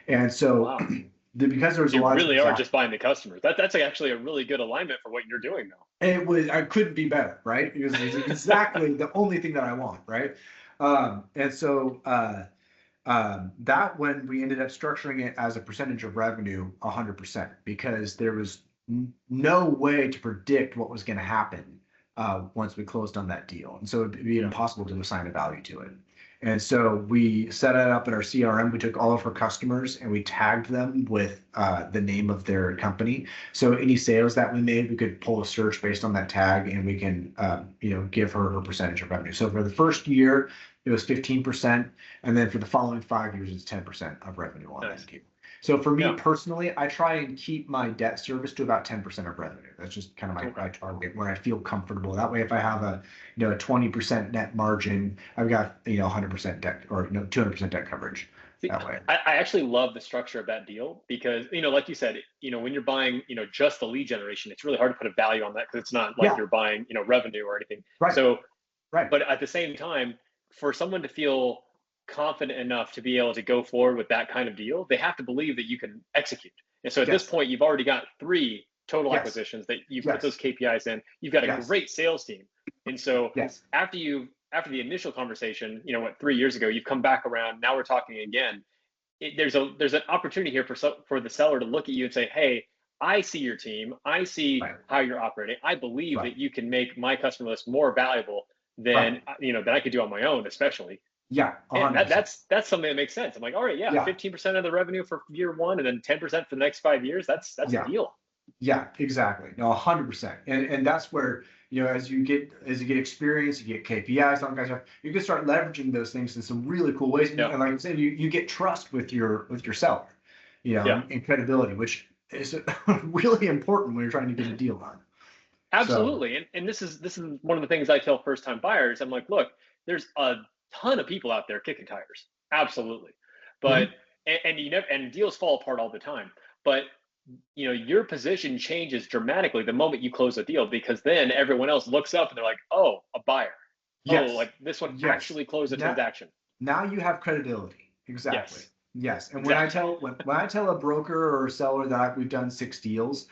And so because there was a lot really are just buying the customers. That's actually a really good alignment for what you're doing now. It was, I couldn't be better, right? It was exactly the only thing that I want, right? And so that when we ended up structuring it as a percentage of revenue, 100%, because there was no way to predict what was going to happen once we closed on that deal. And so it'd be impossible to assign a value to it. And so we set it up in our CRM. We took all of her customers and we tagged them with the name of their company. So any sales that we made, we could pull a search based on that tag, and we can, give her percentage of revenue. So for the first year, it was 15%. And then for the following 5 years, it's 10% of revenue on that deal. So for me personally, I try and keep my debt service to about 10% of revenue. That's just kind of my target where I feel comfortable. That way, if I have a 20% net margin, I've got 100% debt or 200% debt coverage. That way. I actually love the structure of that deal because like you said, when you're buying just the lead generation, it's really hard to put a value on that because it's not like you're buying revenue or anything. Right. So but at the same time, for someone to feel confident enough to be able to go forward with that kind of deal, they have to believe that you can execute. And so at this point, you've already got 3 total acquisitions that you've put those KPIs in. You've got a great sales team. And so Yes. after the initial conversation, 3 years ago, you've come back around. Now we're talking again. There's an opportunity here for the seller to look at you and say, hey, I see your team. I see Right. how you're operating. I believe Right. that you can make my customer list more valuable than than I could do on my own, especially. Yeah. And 100%. that's something that makes sense. I'm like, all right, yeah, Yeah. 15% of the revenue for year one, and then 10% for the next 5 years. That's a Yeah. deal. Yeah, exactly. No, 100%. And that's where, as you get experience, you get KPIs, all that kind of stuff, you can start leveraging those things in some really cool ways. Yeah. And like I said, you get trust with your seller, Yeah. and credibility, which is really important when you're trying to get a deal done. So Absolutely. And this is one of the things I tell first time buyers. I'm like, look, there's a ton of people out there kicking tires. Absolutely. But mhm, and you never and deals fall apart all the time. But your position changes dramatically the moment you close a deal, because then everyone else looks up and they're like, oh, a buyer. Oh, yes, like this one yes. actually closed a Now, transaction. now you have credibility. Exactly. Yes, Yes. And when I exactly. tell a broker or a seller that we've done 6 deals,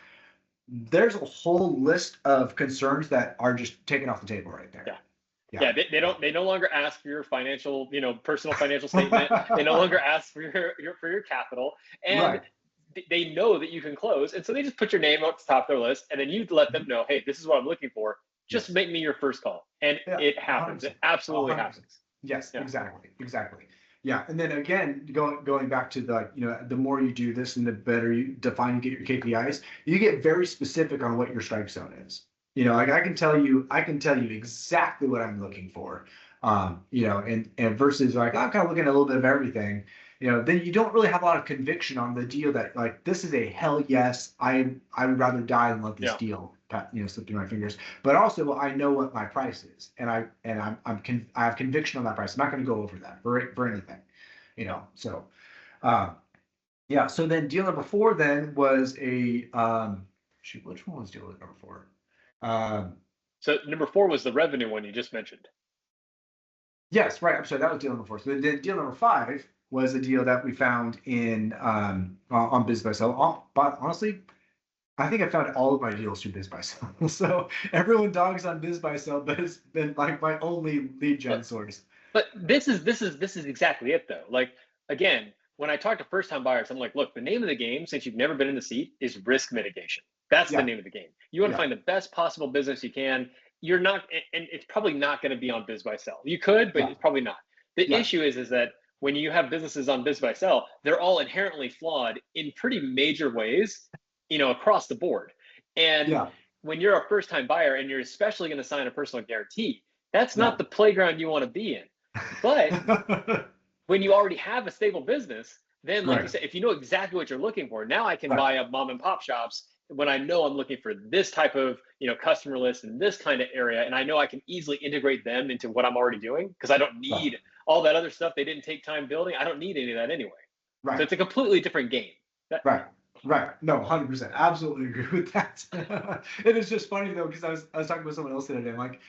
there's a whole list of concerns that are just taken off the table right there. Yeah. Yeah. Yeah, they no longer ask for your financial, personal financial statement. They no longer ask for your capital, and Right. they know that you can close, and so they just put your name up to the top of their list, and then you let them know, hey, this is what I'm looking for. Just Yes. make me your first call, and Yeah. it A happens. It 100%. A absolutely 100%. happens. Yes. Yeah, Exactly. Exactly. Yeah. And then again, going back to the more you do this and the better you define and get your KPIs, you get very specific on what your strike zone is. Like I can tell you exactly what I'm looking for. And versus like I'm kind of looking at a little bit of everything. Then you don't really have a lot of conviction on the deal that like this is a hell yes. I would rather die than let this yeah. deal slip through my fingers. But also I know what my price is, and I have conviction on that price. I'm not going to go over that for anything. So um, yeah. So then deal number 4 then was a shoot. Which one was deal number 4? Um, So number 4 was the revenue one you just mentioned. yes, right. I'm sorry, that was deal number 4. So then deal number 5 was a deal that we found in on Biz by Sell. But honestly, I think I found all of my deals through Biz by Sell. So everyone dogs on Biz by Sell, but it's been like my only lead gen But source. this is exactly it though. Like, again, when I talk to first time buyers, I'm like, look, the name of the game, since you've never been in the seat, is risk mitigation. That's the Yeah, name of the game. You want to yeah, find the best possible business you can. You're not, and it's probably not going to be on Biz by Sell. You could, but yeah, it's probably not. The yeah, issue is that when you have businesses on Biz by Sell, they're all inherently flawed in pretty major ways, across the board. And yeah, when you're a first time buyer and you're especially going to sign a personal guarantee, that's yeah. not the playground you want to be in. But when you already have a stable business, then like you Right, said, if you know exactly what you're looking for, now I can right, buy up mom and pop shops when I know I'm looking for this type of customer list in this kind of area, and I know I can easily integrate them into what I'm already doing, because I don't right, need all that other stuff they didn't take time building. I don't need any of that anyway. So right, it's a completely different game. That, right, right. No, 100%. Absolutely agree with that. It is just funny though, because I was talking with someone else the other day. I'm like,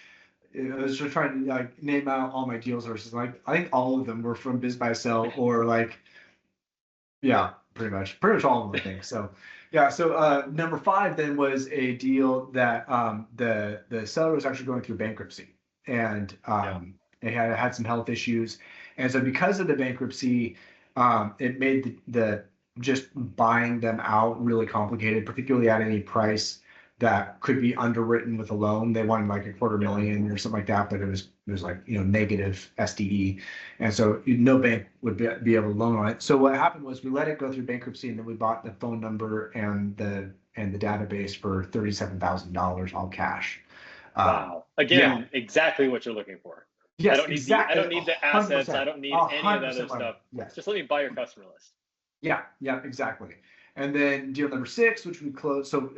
I was just trying to like name out all my deal sources. Like I think all of them were from Biz by Sell or like yeah, pretty much all of them I think. So yeah, so number 5 then was a deal that the seller was actually going through bankruptcy, and yeah, they had some health issues, and so because of the bankruptcy, it made the just buying them out really complicated, particularly at any price that could be underwritten with a loan. They wanted like a quarter yeah. million or something like that, but it was like negative SDE, and so no bank would be able to loan on it. So what happened was we let it go through bankruptcy, and then we bought the phone number and the database for $37,000 all cash. Um, Wow. yeah, Again, exactly what you're looking for. I yes, don't need the I exactly, don't need the assets. I 100%, don't need a any of hundred that other percent right. stuff. Yes. Just let me buy your customer list. Yeah, yeah, exactly. And then deal number 6, which we closed. So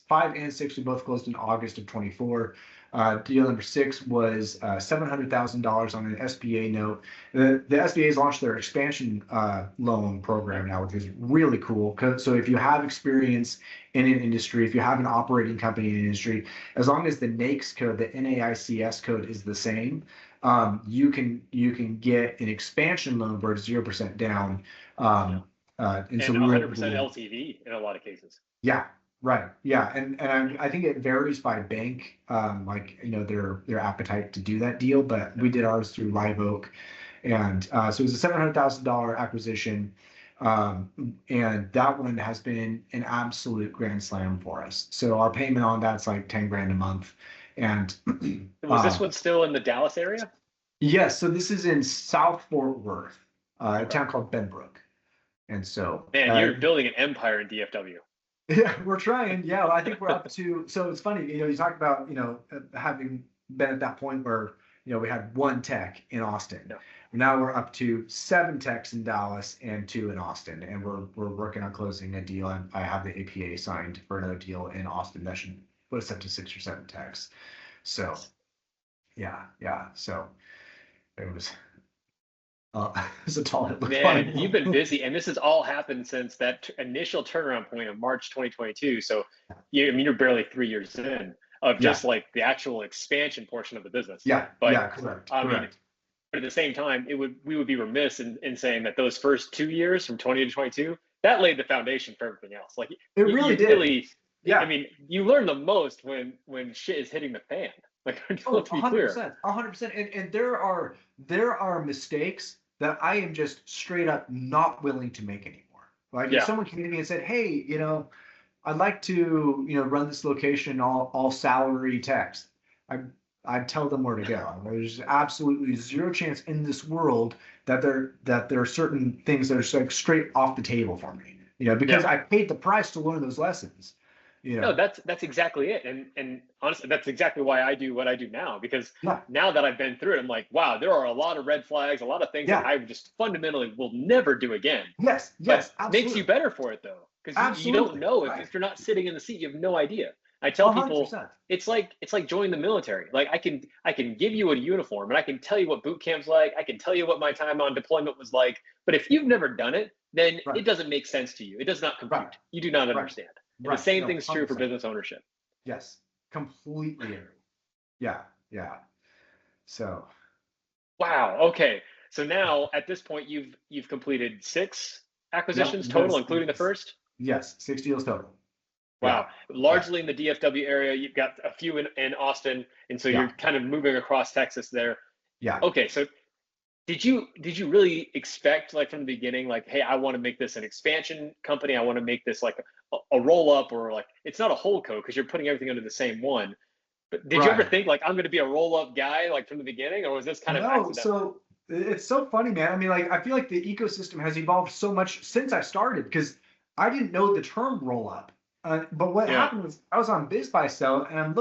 5 and 6 we both closed in August of 24. Deal number 6 was $700,000 on an SBA note. The SBA has launched their expansion loan program now, which is really cool. So if you have experience in an industry, if you have an operating company in an industry, as long as the NAICS code, the NAICS code is the same, you can get an expansion loan for 0% down. Yeah. And so And we were able 100% to, LTV in a lot of cases. yeah, Right. Yeah. And I think it varies by bank, like, their appetite to do that deal, but we did ours through Live Oak. And so it was a $700,000 acquisition. Um, and that one has been an absolute grand slam for us. So our payment on that's like 10 grand a month. And Was this one still in the Dallas area? yes, so this is in South Fort Worth, a Okay. town called Benbrook. And so Man, you're building an empire in DFW. yeah, we're trying. Yeah, I think we're up to. So it's funny, you talk about, having been at that point where, we had one tech in Austin. Yeah. Now we're up to 7 techs in Dallas and 2 in Austin, and we're working on closing a deal. And I have the APA signed for another deal in Austin that should put us up to 6 or 7 techs. So yeah, yeah. So it was. It's a tall hit. Man, you've been busy, and this has all happened since that initial turnaround point of March 2022. So, you're barely 3 years in of just like the actual expansion portion of the business. Yeah, but yeah, correct. I mean, Correct. but at the same time, we would be remiss in saying that those first 2 years from 20 to 22 that laid the foundation for everything else. Like It really did. really, Yeah. I mean, you learn the most when shit is hitting the fan. Like, Oh, to be clear. 100%, 100%. And there are mistakes that I am just straight up not willing to make anymore. Like if someone came to me and said, "Hey, I'd like to, run this location all salary tax," I'd tell them where to go. There's absolutely zero chance in this world that there are certain things that are like straight off the table for me. Because I paid the price to learn those lessons. No, that's exactly it. And honestly, that's exactly why I do what I do now, because Yeah. now that I've been through it, I'm like, wow, there are a lot of red flags, a lot of things that I just fundamentally will never do again. Yes, yes, But absolutely. makes you better for it though. Because you don't know if you're not sitting in the seat, you have no idea. I tell people 100%. it's like joining the military. Like I can give you a uniform and I can tell you what boot camp's like, I can tell you what my time on deployment was like. But if you've never done it, then it doesn't make sense to you. It does not compute. Right. You do not understand. And the same thing's true for 100%. business ownership. Yes, completely agree. Yeah, yeah. So Wow. Okay. So now at this point, you've completed 6 acquisitions total, including the first. yes, 6 deals total. Wow. Largely in the DFW area. You've got a few in Austin, and so you're kind of moving across Texas there. Yeah. Okay. So did you really expect, like from the beginning, like, hey, I want to make this an expansion company. I want to make this like a roll up, or like it's not a whole co because you're putting everything under the same one. But did you ever think like I'm going to be a roll up guy like from the beginning, or was this kind of accidental? So it's so funny, man. I mean, like I feel like the ecosystem has evolved so much since I started because I didn't know the term roll up. But what happened was I was on BizBuySell and I'm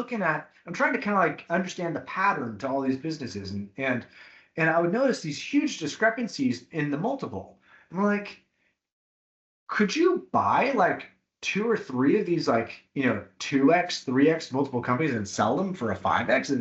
trying to kind of like understand the pattern to all these businesses and I would notice these huge discrepancies in the multiple. I'm like, could you buy like 2 or 3 of these like 2x, 3x multiple companies and sell them for a 5x?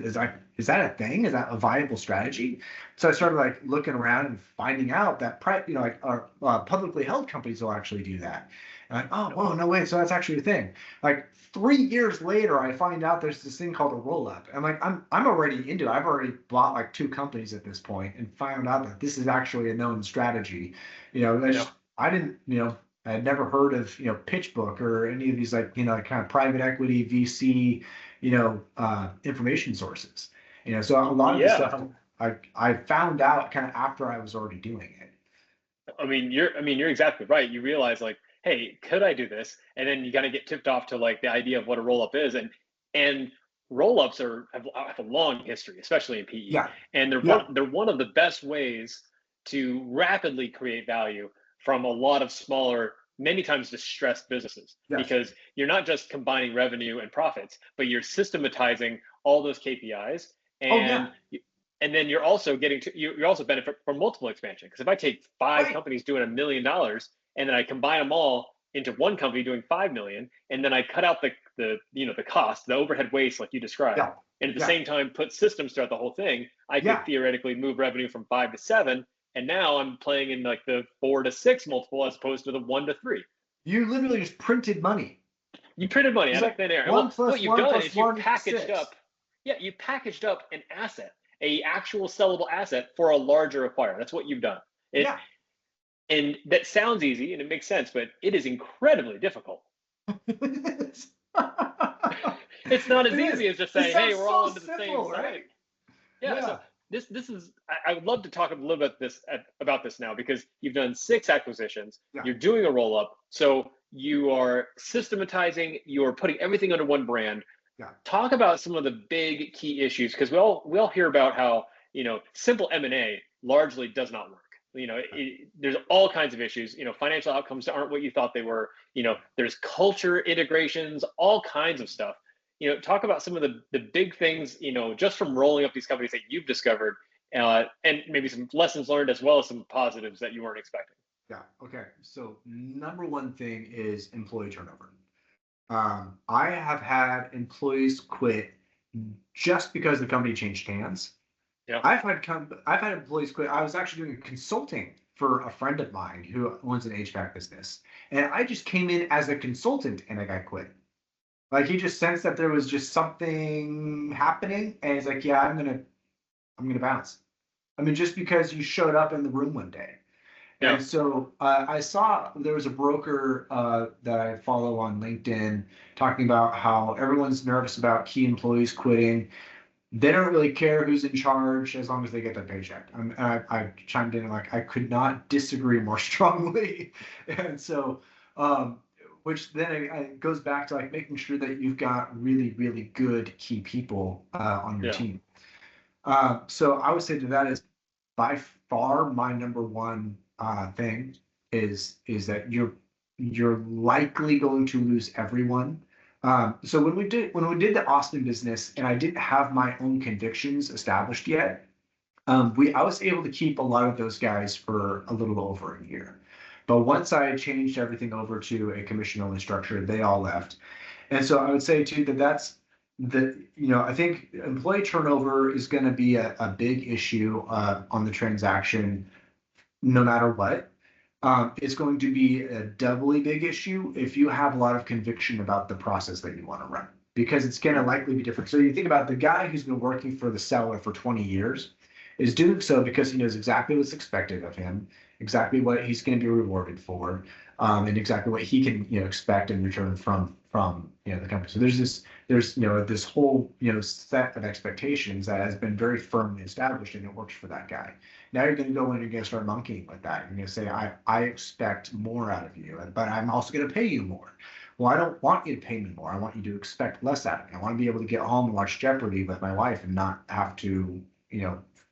Is that a thing? Is that a viable strategy? So I started like looking around and finding out that like our publicly held companies will actually do that. And like, oh no way, so that's actually a thing. Like 3 years later, I find out there's this thing called a roll up. I'm like, I'm already into it. I've already bought like 2 companies at this point and found out that this is actually a known strategy. I didn't, I had never heard of, PitchBook or any of these like, kind of private equity VC, information sources. So a lot of this stuff I found out kind of after I was already doing it. I mean, you're exactly right. You realize like, hey, could I do this? And then you got to get tipped off to like the idea of what a roll up is, and roll ups have a long history, especially in PE. Yeah. And they're one of the best ways to rapidly create value from a lot of smaller, many times distressed businesses, because you're not just combining revenue and profits, but you're systematizing all those KPIs, and then you're also you also benefit from multiple expansion. Because if I take 5 companies doing $1 million and then I combine them all into one company doing 5 million, and then I cut out the cost, the overhead waste like you described, and at the same time put systems throughout the whole thing, I could theoretically move revenue from 5 to 7. And now I'm playing in like the 4 to 6 multiple as opposed to the 1 to 3. You literally just printed money. You printed money out of thin air. What you've done is you packaged up an asset, a actual sellable asset for a larger acquirer. That's what you've done. And that sounds easy and it makes sense, but it is incredibly difficult. It's not as It is. easy as just It saying, "Hey, sounds we're all so under the same simple, sign." right? Yeah, so Yeah. this is I would love to talk a little bit about this now because you've done 6 acquisitions, Yeah. you're doing a roll up, so you are systematizing, you're putting everything under one brand. Yeah. Talk about some of the big key issues because we all hear about how simple M&A largely does not work. There's all kinds of issues. Financial outcomes aren't what you thought they were. There's culture integrations, all kinds of stuff. Talk about some of the big things, just from rolling up these companies that you've discovered, and maybe some lessons learned as well as some positives that you weren't expecting. Yeah. Okay. So number one thing is employee turnover. I have had employees quit just because the company changed hands. Yeah. I've had employees quit. I was actually doing consulting for a friend of mine who owns an HVAC business, and I just came in as a consultant, and I got quit. Like he just sensed that there was just something happening, and he's like, "Yeah, I'm gonna bounce." I mean, just because you showed up in the room one day. Yeah. And so I saw there was a broker that I follow on LinkedIn talking about how everyone's nervous about key employees quitting. They don't really care who's in charge as long as they get their paycheck. I chimed in and like I could not disagree more strongly. And so, which then it goes back to like making sure that you've got really, really good key people on your Yeah. team. So I would say to that is by far my number one thing is that you're likely going to lose everyone. So when we did the Austin business and I didn't have my own convictions established yet, I was able to keep a lot of those guys for a little over a year. But once I changed everything over to a commission only structure, they all left. And so I would say too that I think employee turnover is going to be a big issue on the transaction no matter what. It's going to be a doubly big issue if you have a lot of conviction about the process that you want to run, because it's going to likely be different. So you think about the guy who's been working for the seller for 20 years is doing so because he knows exactly what's expected of him, exactly what he's going to be rewarded for, and exactly what he can expect in return from the company. So there's this whole set of expectations that has been very firmly established, and it works for that guy. Now you're going to go in and you're going to start monkeying with that. You're going to say, I expect more out of you, but I'm also going to pay you more. Well, I don't want you to pay me more. I want you to expect less out of me. I want to be able to get home and watch Jeopardy with my wife and not have to,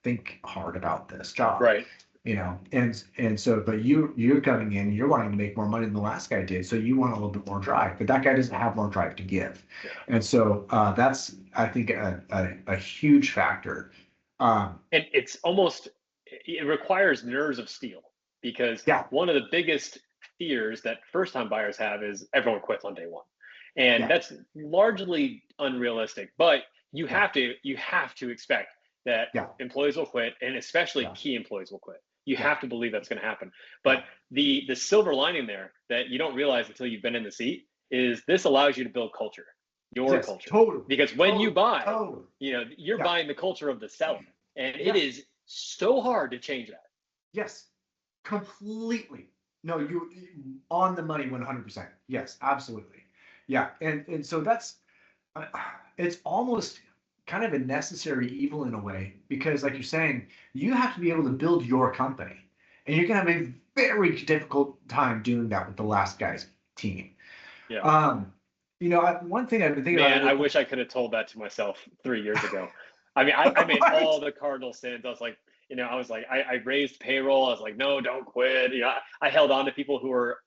think hard about this job. Right. And so, but you're coming in, you're wanting to make more money than the last guy did, so you want a little bit more drive, but that guy doesn't have more drive to give. Yeah. And so that's, I think, a huge factor. And it requires nerves of steel because Yeah, one of the biggest fears that first time buyers have is everyone quits on day one. And yeah, that's largely unrealistic, but you yeah, have to expect that yeah, employees will quit, and especially yeah, key employees will quit. You yeah, have to believe that's going to happen. yeah. But the silver lining there that you don't realize until you've been in the seat is this allows you to build culture, your Yes, culture. totally, Because when you totally, buy, totally. you're Yeah, buying the culture of the seller. And it yeah, is so hard to change that. yes, completely. No, on the money 100%. Yes, absolutely. Yeah, and so that's uh, it's almost kind of a necessary evil in a way because, like you're saying, you have to be able to build your company, and you're gonna have a very difficult time doing that with the last guy's team. Yeah. Um, one thing I've been thinking Man, I about. wish I could have told that to myself 3 years ago. I mean, I made Right? all the cardinal sins. I raised payroll. I was like, no, don't quit. I held on to people who were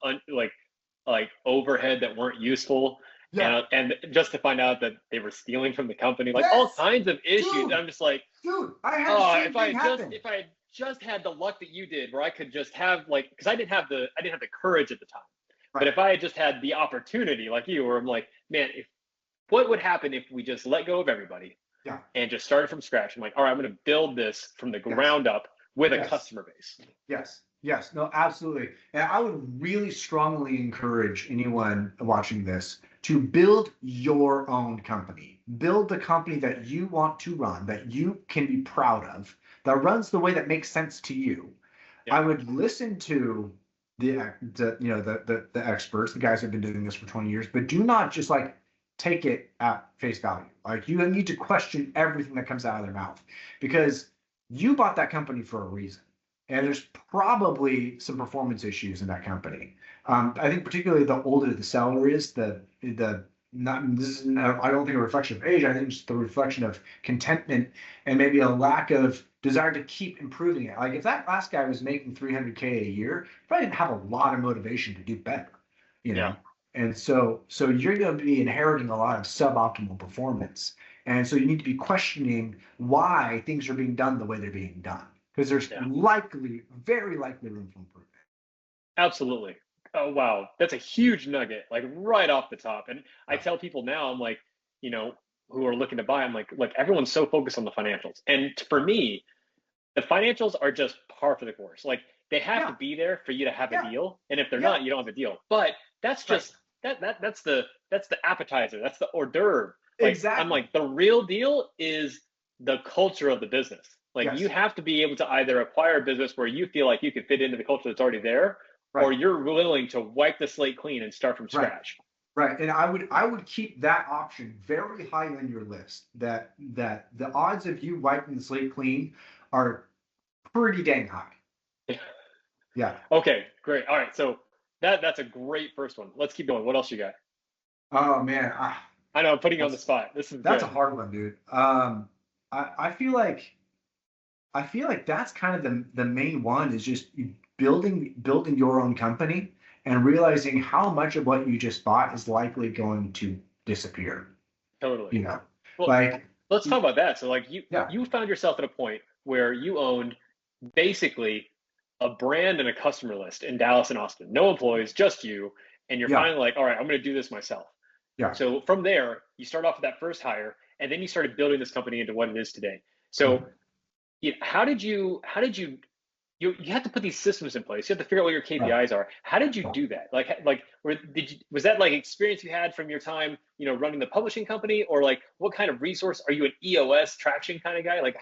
like overhead that weren't useful, Yeah. and just to find out that they were stealing from the company, like all Yes, kinds of issues. dude, I'm just like, dude, I had the oh, same thing happen. if I had just had the luck that you did, where I could just have because I didn't have the courage at the time. But Right. if I had just had the opportunity like you, where I'm like, man, if what would happen if we just let go of everybody Yeah. and just started from scratch? I'm like, all right, I'm going to build this from the Yes. ground up with a Yes. customer base. Yes. Yes. No, absolutely. And I would really strongly encourage anyone watching this to build your own company. Build the company that you want to run, that you can be proud of, that runs the way that makes sense to you. Yeah. I would listen to the experts, the guys who've been doing this for 20 years, but do not just like take it at face value. Like you need to question everything that comes out of their mouth, because you bought that company for a reason. And there's probably some performance issues in that company. I think particularly the older the seller is, the not this is I don't think a reflection of age. I think it's the reflection of contentment and maybe a lack of desire to keep improving it. Like if that last guy was making 300K a year, probably didn't have a lot of motivation to do better, you Yeah. know. And so you're going to be inheriting a lot of suboptimal performance. And so you need to be questioning why things are being done the way they're being done, because there's Yeah. very likely room for improvement. Absolutely. Oh, wow. That's a huge nugget, like right off the top. And I Yeah. tell people now, I'm like, who are looking to buy, I'm like, look, everyone's so focused on the financials. And for me, the financials are just par for the course. Like they have to Yeah. be there for you to have a Yeah. deal. And if they're Yeah. not, you don't have a deal. But that's Right. just that's the appetizer. That's the hors d'oeuvre. Like I'm Exactly. like the real deal is the culture of the business. Like you Yes. have to be able to either acquire a business where you feel like you could fit into the culture that's already there, or Right. you're willing to wipe the slate clean and start from Right. scratch. Right. And I would keep that option very high on your list. That the odds of you wiping the slate clean are pretty dang high. Yeah. Okay, great. All right, so that's a great first one. Let's keep going. What else you got? Oh man, I know I'm putting you on the that's spot. This is that's a good. hard one, dude. I feel like that's kind of the main one is just building your own company and realizing how much of what you just bought is likely going to disappear. Totally. You know, Well, like let's talk about that. So like you yeah, you found yourself at a point where you owned basically a brand and a customer list in Dallas and Austin. No employees, just you, and you're yeah, finally like, all right, I'm going to do this myself. yeah. So from there, you start off with that first hire, and then you started building this company into what it is today. So Mhm. how did you have to put these systems in place? You have to figure out what your Yeah. KPIs are. How did you do that? Was that like experience you had from your time, running the publishing company, or like what kind of resource are you, an EOS traction kind of guy? Like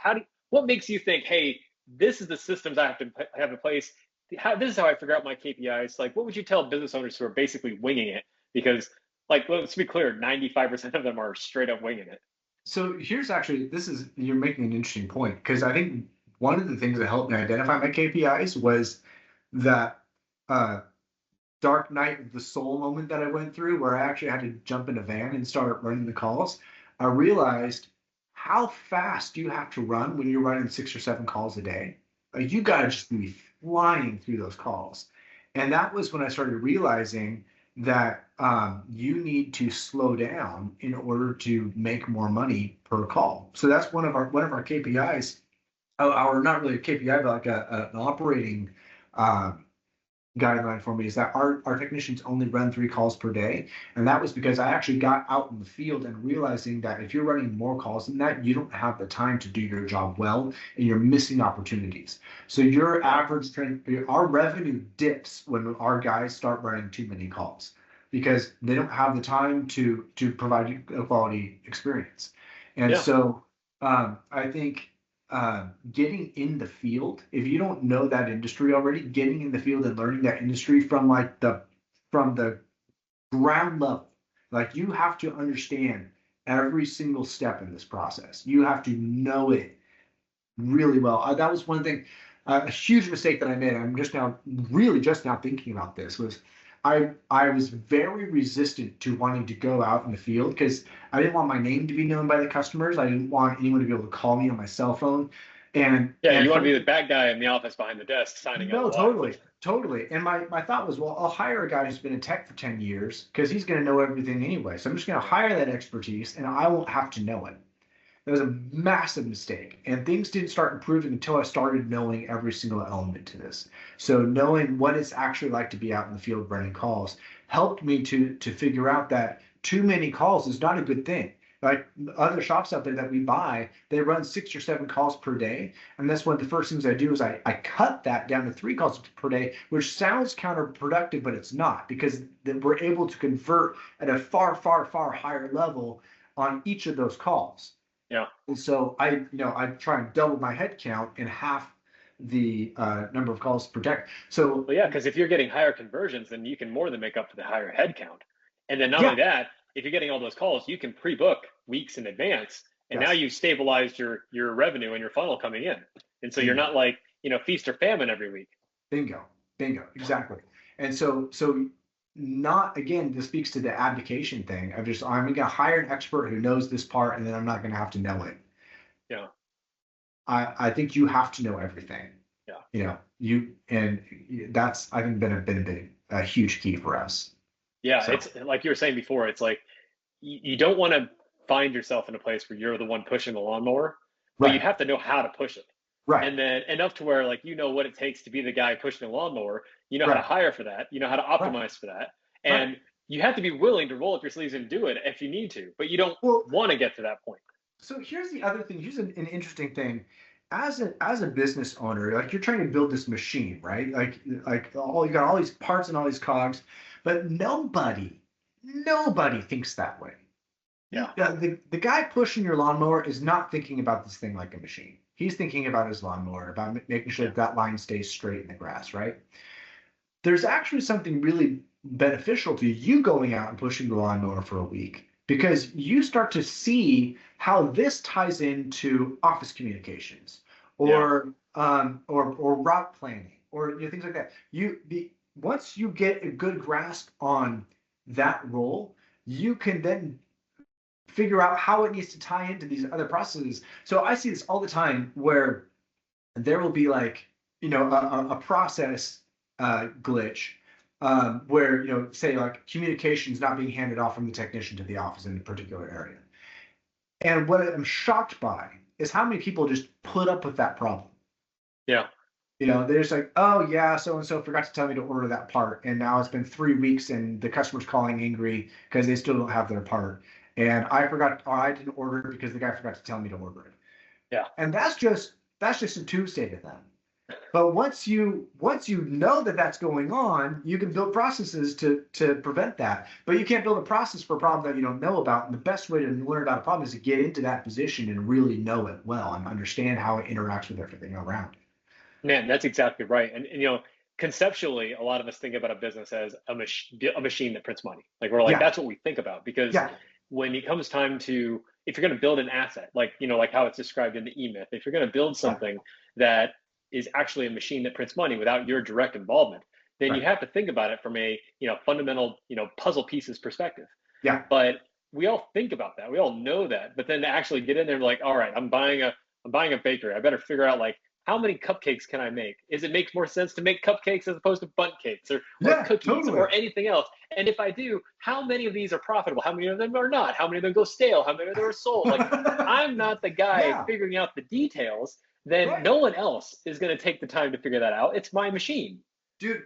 what makes you think, hey, this is the systems I have to have in place. This is how I figure out my KPIs. Like, what would you tell business owners who are basically winging it? Because, like, let's be clear, 95% of them are straight up winging it. So here's actually you're making an interesting point, because I think one of the things that helped me identify my KPIs was that uh, dark night of the soul moment that I went through, where I actually had to jump in a van and start running the calls. I realized how fast you have to run when you're running 6 or 7 calls a day. Like you got to just be flying through those calls. And that was when I started realizing that you need to slow down in order to make more money per call. So that's one of our KPIs. Our not really a KPI, but like an operating uh, guideline for me is that our technicians only run 3 calls per day. And that was because I actually got out in the field and realizing that if you're running more calls than that, you don't have the time to do your job well and you're missing opportunities. So your average our revenue dips when our guys start running too many calls because they don't have the time to provide you a quality experience. And Yeah. so I think getting in the field, if you don't know that industry already, getting in the field and learning that industry from the ground level, like you have to understand every single step in this process. You have to know it really well. That was one thing, a huge mistake that I made. I'm just now thinking about this was I was very resistant to wanting to go out in the field because I didn't want my name to be known by the customers. I didn't want anyone to be able to call me on my cell phone. And Yeah, and you want to be frankly, the bad guy in the office behind the desk signing no, LOIs. totally, totally. And my thought was, well, I'll hire a guy who's been in tech for 10 years because he's going to know everything anyway. So I'm just going to hire that expertise and I won't have to know it. That was a massive mistake. And things didn't start improving until I started knowing every single element to this. So knowing what it's actually like to be out in the field running calls helped me to figure out that too many calls is not a good thing. Like other shops out there that we buy, they run 6 or 7 calls per day. And that's one of the first things I do is I cut that down to 3 calls per day, which sounds counterproductive, but it's not because then we're able to convert at a far, far, far higher level on each of those calls. Yeah. And so I try and double my head count in half the number of calls to protect. So Well, yeah, because if you're getting higher conversions, then you can more than make up for the higher head count. And then not yeah, only that, if you're getting all those calls, you can pre-book weeks in advance, and now yes, you've stabilized your revenue and your funnel coming in. And so you're bingo, not like, feast or famine every week. bingo, bingo, exactly. And so not again, this speaks to the abdication thing of just I'm gonna hire an expert who knows this part, and then I'm not gonna have to know it. Yeah, I think you have to know everything. yeah, And that's I think been a huge key for us. yeah. So It's like you were saying before. It's like you don't want to find yourself in a place where you're the one pushing the lawnmower, but you right, have to know how to push it. right, And then enough to where like what it takes to be the guy pushing the lawnmower, you know how to right, hire for that, you know how to right, optimize for that, right. and you have to be willing to roll up your sleeves and do it if you need to, but you don't Well, want to get to that point. so here's the other thing. Here's an interesting thing. As a business owner, like you're trying to build this machine, right? Like all you got all these parts and all these cogs, but nobody thinks that way. Yeah, The guy pushing your lawnmower is not thinking about this thing like a machine. He's thinking about his lawnmower, about making sure yeah, that that line stays straight in the grass, right? There's actually something really beneficial to you going out and pushing the lawnmower for a week because you start to see how this ties into office communications yeah, or route planning or things like that. Once you get a good grasp on that role, you can then figure out how it needs to tie into these other processes. So I see this all the time where there will be like a process glitch where say like communication is not being handed off from the technician to the office in a particular area. And what I'm shocked by is how many people just put up with that problem. yeah. They're just like, oh yeah, so and so forgot to tell me to order that part, and now it's been 3 weeks, and the customer's calling angry because they still don't have their part, and I forgot, or I didn't order it because the guy forgot to tell me to order it, Yeah. and that's just a Tuesday to them. But once you know that that's going on, you can build processes to prevent that. But you can't build a process for a problem that you don't know about. And the best way to learn about a problem is to get into that position and really know it well and understand how it interacts with everything around. Man, that's exactly right. And conceptually, a lot of us think about a business as a machine that prints money. Like we're like, Yeah, that's what we think about because yeah, when it comes time to, if you're going to build an asset, like how it's described in the E-Myth, if you're going to build yeah, something that is actually a machine that prints money without your direct involvement, then you right, have to think about it from a, fundamental, puzzle pieces perspective. yeah. But we all think about that. We all know that. But then to actually get in there and like, all right, I'm buying a bakery. I better figure out like how many cupcakes can I make? Is it makes more sense to make cupcakes as opposed to bundt cakes or Yeah, cookies totally. or anything else? And if I do, how many of these are profitable? How many of them are not? How many of them go stale? How many of them are sold? Like I'm not the guy Yeah, figuring out the details. Then right. no one else is going to take the time to figure that out. It's my machine. Dude,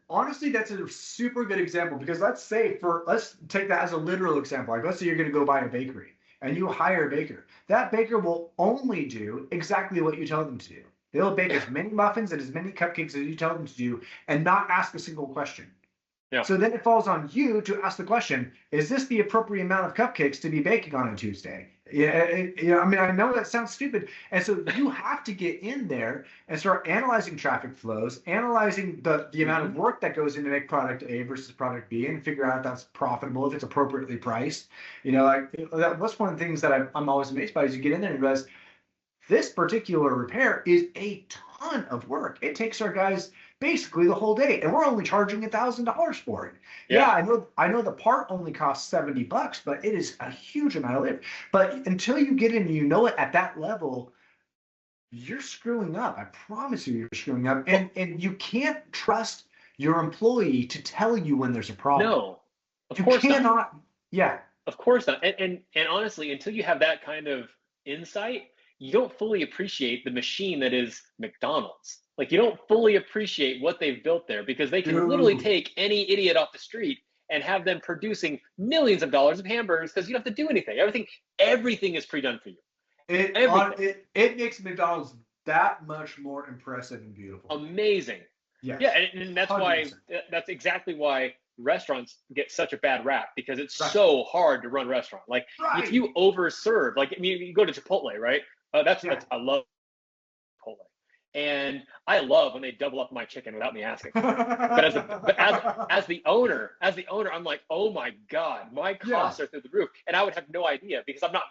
honestly, that's a super good example because let's take that as a literal example. Like, let's say you're going to go buy a bakery and you hire a baker. That baker will only do exactly what you tell them to do. They'll bake as many muffins and as many cupcakes as you tell them to do and not ask a single question. Yeah. So then it falls on you to ask the question, is this the appropriate amount of cupcakes to be baking on a Tuesday? Yeah, I mean, I know that sounds stupid. And so you have to get in there and start analyzing traffic flows, analyzing the amount Mm-hmm. of work that goes into make product A versus product B and figure out if that's profitable, if it's appropriately priced. That's one of the things that I'm always amazed by is you get in there and realize this particular repair is a ton of work. It takes our guys basically the whole day, and we're only charging $1,000 for it. Yeah, Yeah. I know the part only costs $70, but it is a huge amount of labor. But until you get in and you know it at that level, you're screwing up. I promise you're screwing up. Well, And you can't trust your employee to tell you when there's a problem. no, of You course not. cannot, yeah, Of course not. And honestly, until you have that kind of insight, you don't fully appreciate the machine that is McDonald's. Like you don't fully appreciate what they've built there because they can literally dude. take any idiot off the street and have them producing millions of dollars of hamburgers because you don't have to do anything. Everything is pre-done for you. It on Everything. it makes McDonald's that much more impressive and beautiful. Amazing. Yeah, Yes, and that's why 100%. that's exactly why restaurants get such a bad rap because it's Right, so hard to run restaurant. Like if right. you overserve, like I mean, you go to Chipotle, right? That's Yeah, I love Chipotle. And I love when they double up my chicken without me asking. But as the owner, I'm like, oh my God, my costs are through the roof, and I would have no idea because I'm not.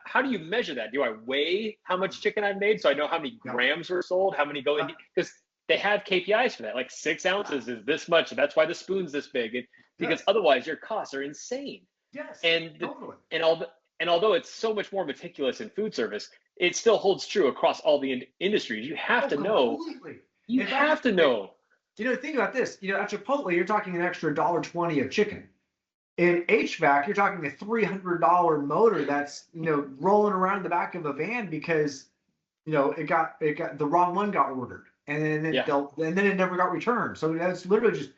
How do you measure that? Do I weigh how much chicken I've made so I know how many grams were sold, how many go in? Because they have KPIs for that. Like 6 ounces is this much. That's why the spoon's this big. Because otherwise, your costs are insane. Yes. Totally. And although it's so much more meticulous in food service, it still holds true across all the industries. You have to know. You have to know. Think about this. At Chipotle, you're talking an extra $1.20 of chicken. In HVAC, you're talking a $300 motor that's rolling around the back of a van because it got the wrong one got ordered, and then it never got returned. So that's literally just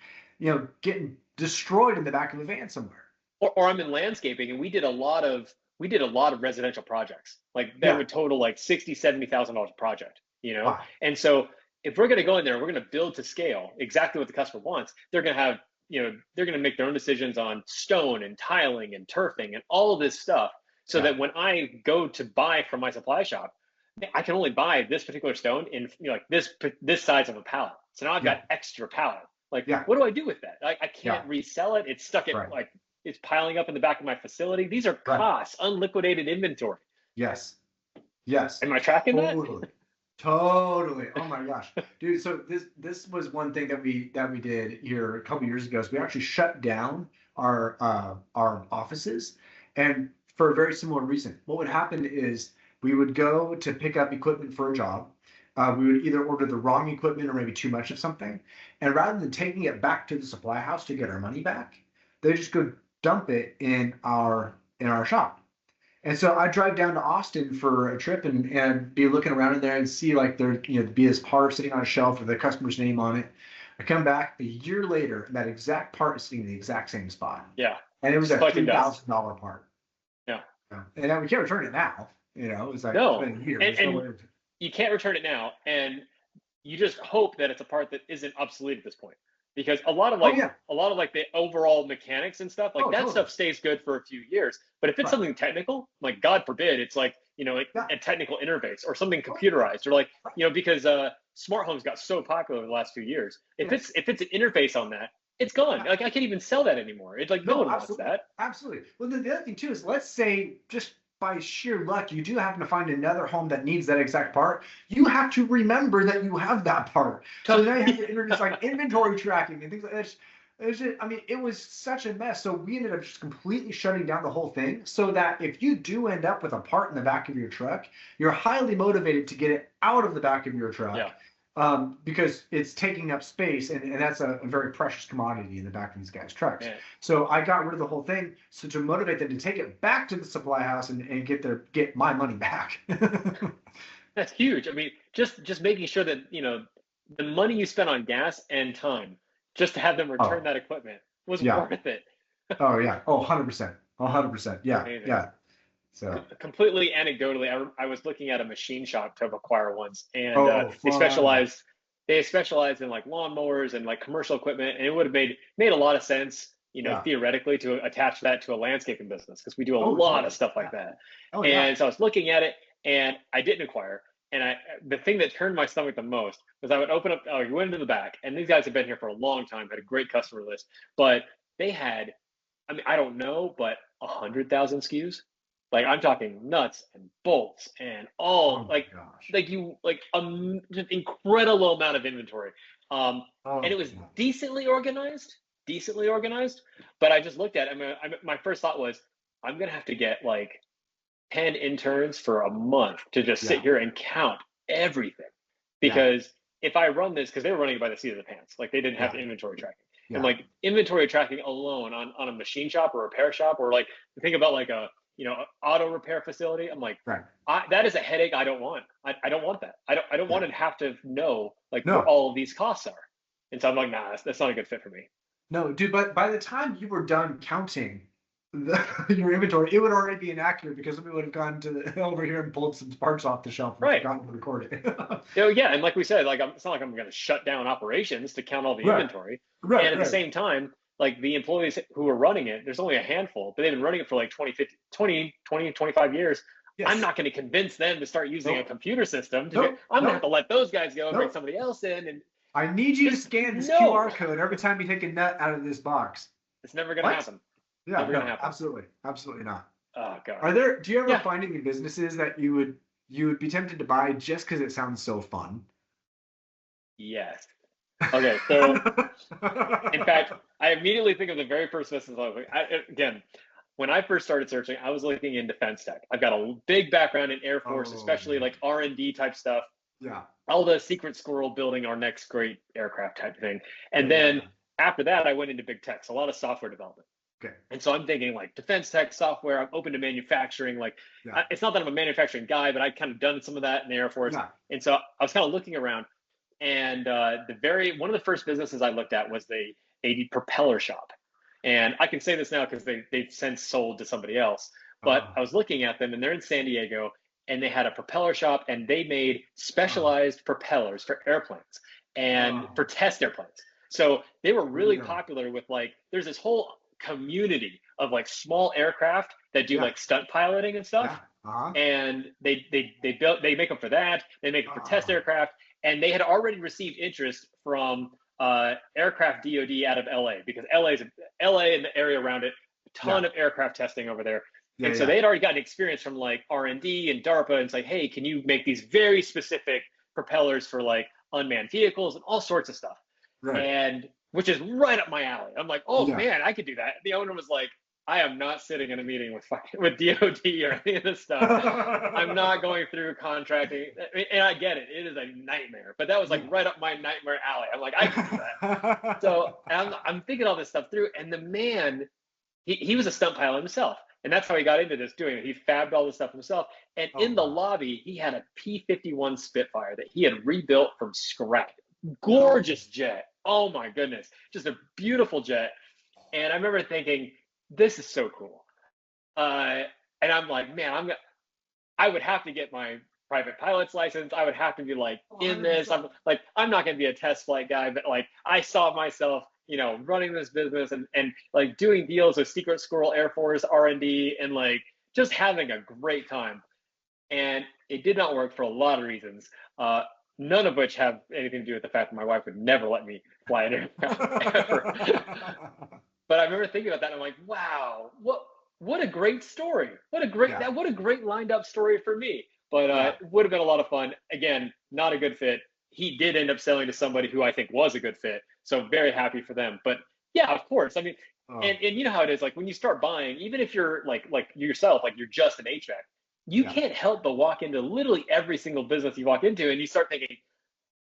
getting destroyed in the back of a van somewhere. Or I'm in landscaping, and we did a lot of residential projects. Like that would total like $60,000-$70,000 a project, Wow. And so if we're going to go in there, we're going to build to scale exactly what the customer wants. They're going to have, they're going to make their own decisions on stone and tiling and turfing and all of this stuff. So that when I go to buy from my supply shop, I can only buy this particular stone in like this size of a pallet. So now I've got extra pallet. Like, what do I do with that? I can't resell it. It's stuck at like, it's piling up in the back of my facility. These are costs, unliquidated inventory. Yes. Am I tracking that? Totally. Oh my gosh, dude. So this was one thing that we did here a couple years ago. So we actually shut down our offices, and for a very similar reason. What would happen is we would go to pick up equipment for a job. We would either order the wrong equipment or maybe too much of something, and rather than taking it back to the supply house to get our money back, they just go dump it in our shop. And so I drive down to Austin for a trip and be looking around in there and see like there be this part sitting on a shelf with the customer's name on it. I come back a year later, and that exact part is sitting in the exact same spot. Yeah. And it was a $3,000 part. Yeah. And we can't return it now. It's like no. It's been years. And you can't return it now, and you just hope that it's a part that isn't obsolete at this point. Because a lot of the overall mechanics and stuff, like that stuff stays good for a few years. But if it's something technical, like God forbid, it's like, a technical interface or something computerized, or like, because smart homes got so popular over the last few years. If it's an interface on that, it's gone. Like I can't even sell that anymore. It's like no one wants that. Absolutely. Well, the other thing too is, let's say just by sheer luck, you do happen to find another home that needs that exact part. You have to remember that you have that part. So now you have to introduce like inventory tracking and things like that. It was such a mess. So we ended up just completely shutting down the whole thing, so that if you do end up with a part in the back of your truck, you're highly motivated to get it out of the back of your truck. Because it's taking up space, and that's a very precious commodity in the back of these guys' trucks. Yeah. So I got rid of the whole thing, so to motivate them to take it back to the supply house and get my money back. That's huge. Just making sure that the money you spent on gas and time just to have them return that equipment was worth it. Oh yeah. Oh, 100%. 100%. Yeah. Amazing. Yeah. So completely anecdotally, I was looking at a machine shop to acquire once, and they specialize in like lawnmowers and like commercial equipment, and it would have made a lot of sense, theoretically, to attach that to a landscaping business, because we do a lot of stuff like that. So I was looking at it, and I didn't acquire. And the thing that turned my stomach the most was I would open up, I went into the back, and these guys have been here for a long time, had a great customer list, but they had, I don't know, but 100,000 SKUs. Like I'm talking nuts and bolts and all just incredible amount of inventory. And it was decently organized. But I just looked at it. My first thought was, I'm gonna have to get like 10 interns for a month to just sit here and count everything. Because if I run this, because they were running it by the seat of the pants, like they didn't have inventory tracking. And like inventory tracking alone on a machine shop or repair shop, or like think about like a auto repair facility. I'm like, that is a headache I don't want. I don't want that. I don't want to have to know what all of these costs are. And so I'm like, nah, that's not a good fit for me. No, dude, but by the time you were done counting your inventory, it would already be inaccurate, because we would have gone over here and pulled some parts off the shelf and forgotten to record it. And like we said, it's not like I'm going to shut down operations to count all the inventory. And at the same time, like the employees who are running it, there's only a handful, but they've been running it for like 20, 25 years. I'm Yes. not going to convince them to start using a Nope. computer system. Nope. I'm going to have Nope. to let those guys go and bring Nope. somebody else in. And I need you to just scan this no, QR code every time you take a nut out of this box. it's never going to What? happen. Yeah, Never going to no, happen. absolutely. Absolutely not. Oh God. Do you ever Yeah. find any businesses that you would be tempted to buy just because it sounds so fun? Yes. Okay. So in fact, I immediately think of the very first business again, when I first started searching, I was looking in defense tech. I've got a big background in Air Force, Oh especially man. like R&D type stuff. Yeah. All the secret squirrel building our next great aircraft type thing. Yeah, And yeah, then yeah. after that, I went into big tech, so a lot of software development. Okay. And so I'm thinking like defense tech software. I'm open to manufacturing. Like Yeah. it's not that I'm a manufacturing guy, but I'd kind of done some of that in the Air Force. Yeah. And so I was kind of looking around, and one of the first businesses I looked at was a propeller shop. And I can say this now because they've since sold to somebody else. But Oh. I was looking at them, and they're in San Diego, and they had a propeller shop, and they made Oh. specialized propellers for airplanes and Oh. for test airplanes. So they were Where'd you really go? popular with like, there's this whole community of like small aircraft that do Yeah. like stunt piloting and stuff. Yeah. Uh-huh. And they make them for that. They make them for test Oh. aircraft, and they had already received interest from aircraft DoD out of LA because LA and the area around it, a ton Yeah. of aircraft testing over there. Yeah. And so Yeah. they had already gotten experience from like R&D and DARPA, and it's like, hey, can you make these very specific propellers for like unmanned vehicles and all sorts of stuff? Right. And which is right up my alley. I'm like, oh Yeah. man, I could do that. The owner was like, I am not sitting in a meeting with DoD or any of this stuff. I'm not going through contracting, and I get it. It is a nightmare, but that was like Yeah. right up my nightmare alley. I'm like, I can do that. So I'm thinking all this stuff through, and the man, he was a stunt pilot himself, and that's how he got into this doing it. He fabbed all this stuff himself, and Oh in the wow. lobby, he had a P-51 Spitfire that he had rebuilt from scratch. No. Gorgeous jet. Oh my goodness, just a beautiful jet. And I remember thinking, this is so cool. And I'm like, man, I would have to get my private pilot's license. I would have to be like in this. 100%. I'm not going to be a test flight guy, but like I saw myself, running this business and like doing deals with Secret Squirrel Air Force R&D and like just having a great time. And it did not work for a lot of reasons. None of which have anything to do with the fact that my wife would never let me fly an aircraft ever. But I remember thinking about that, and I'm like, wow, what a great story. Yeah. What a great lined up story for me. But Yeah. it would have been a lot of fun. Again, not a good fit. He did end up selling to somebody who I think was a good fit. So very happy for them. But yeah, of course. I mean, Oh. and you know how it is, like when you start buying, even if you're like yourself, like you're just an HVAC, you Yeah. can't help but walk into literally every single business you walk into, and you start thinking,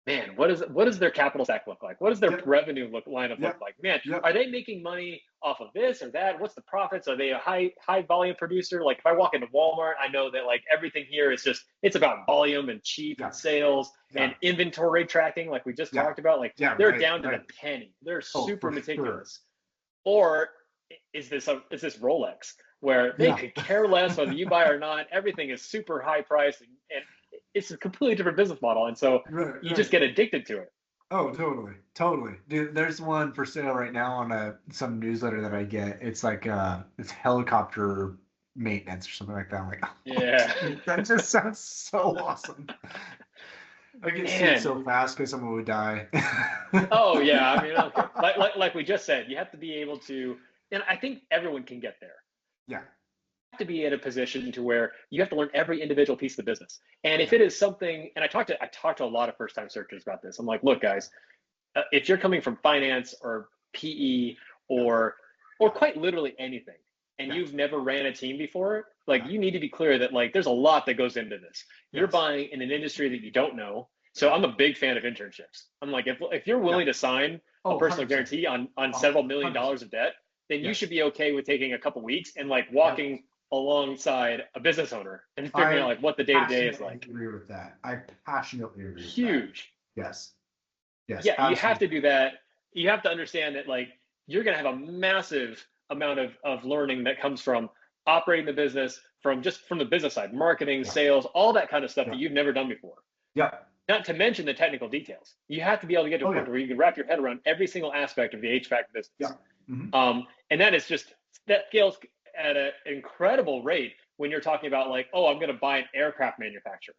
man, what does their capital stack look like? What does their Yep. revenue lineup look Yep. like? Man, Yep. are they making money off of this or that? What's the profits? Are they a high volume producer? Like if I walk into Walmart, I know that like everything here is just it's about volume and cheap Yeah. and sales Yeah. and inventory tracking, like we just Yeah. talked about. Like Yeah. they're Right. down to Right. the penny. They're Oh, super for sure. meticulous. Or is this Rolex where they Yeah. could care less whether you buy or not? Everything is super high priced and it's a completely different business model. And so Right. you just Right. get addicted to it. Oh, totally, totally, dude. There's one for sale right now on some newsletter that I get. It's like it's helicopter maintenance or something like that. I'm like, Yeah. that just sounds so awesome. I get sick so Man. fast because someone would die. Oh yeah. I mean, okay. Like we just said, you have to be able to, and I think everyone can get there. Yeah, You have to be in a position to where you have to learn every individual piece of the business. And if yeah, it is something, and I talked to a lot of first time searchers about this. I'm like, look, guys, if you're coming from finance or PE yeah, or quite literally anything, and yeah, you've never ran a team before, like yeah. you need to be clear that like there's a lot that goes into this. You're Yes. buying in an industry that you don't know. So Yeah, I'm a big fan of internships. I'm like, if you're yeah. willing to sign a Oh, personal 100%. guarantee on Oh, several million 100%. dollars of debt, then you should Yes. be okay with taking a couple weeks and like Yep. walking alongside a business owner and figuring out I like what the day to day is passionately like. agree with that. I passionately agree with that. Huge. Yes. Yes. Yeah, you have to Absolutely. do that. You have to understand that like you're going to have a massive amount of learning that comes from operating the business from the business side, marketing, Yeah. sales, all that kind of stuff Yeah. that you've never done before. Yep. Not to mention the technical details. You have to be able to get to a Oh point yeah. where you can wrap your head around every single aspect of the HVAC business. Yeah. Hmm. And that scales at an incredible rate when you're talking about like, oh, I'm going to buy an aircraft manufacturer.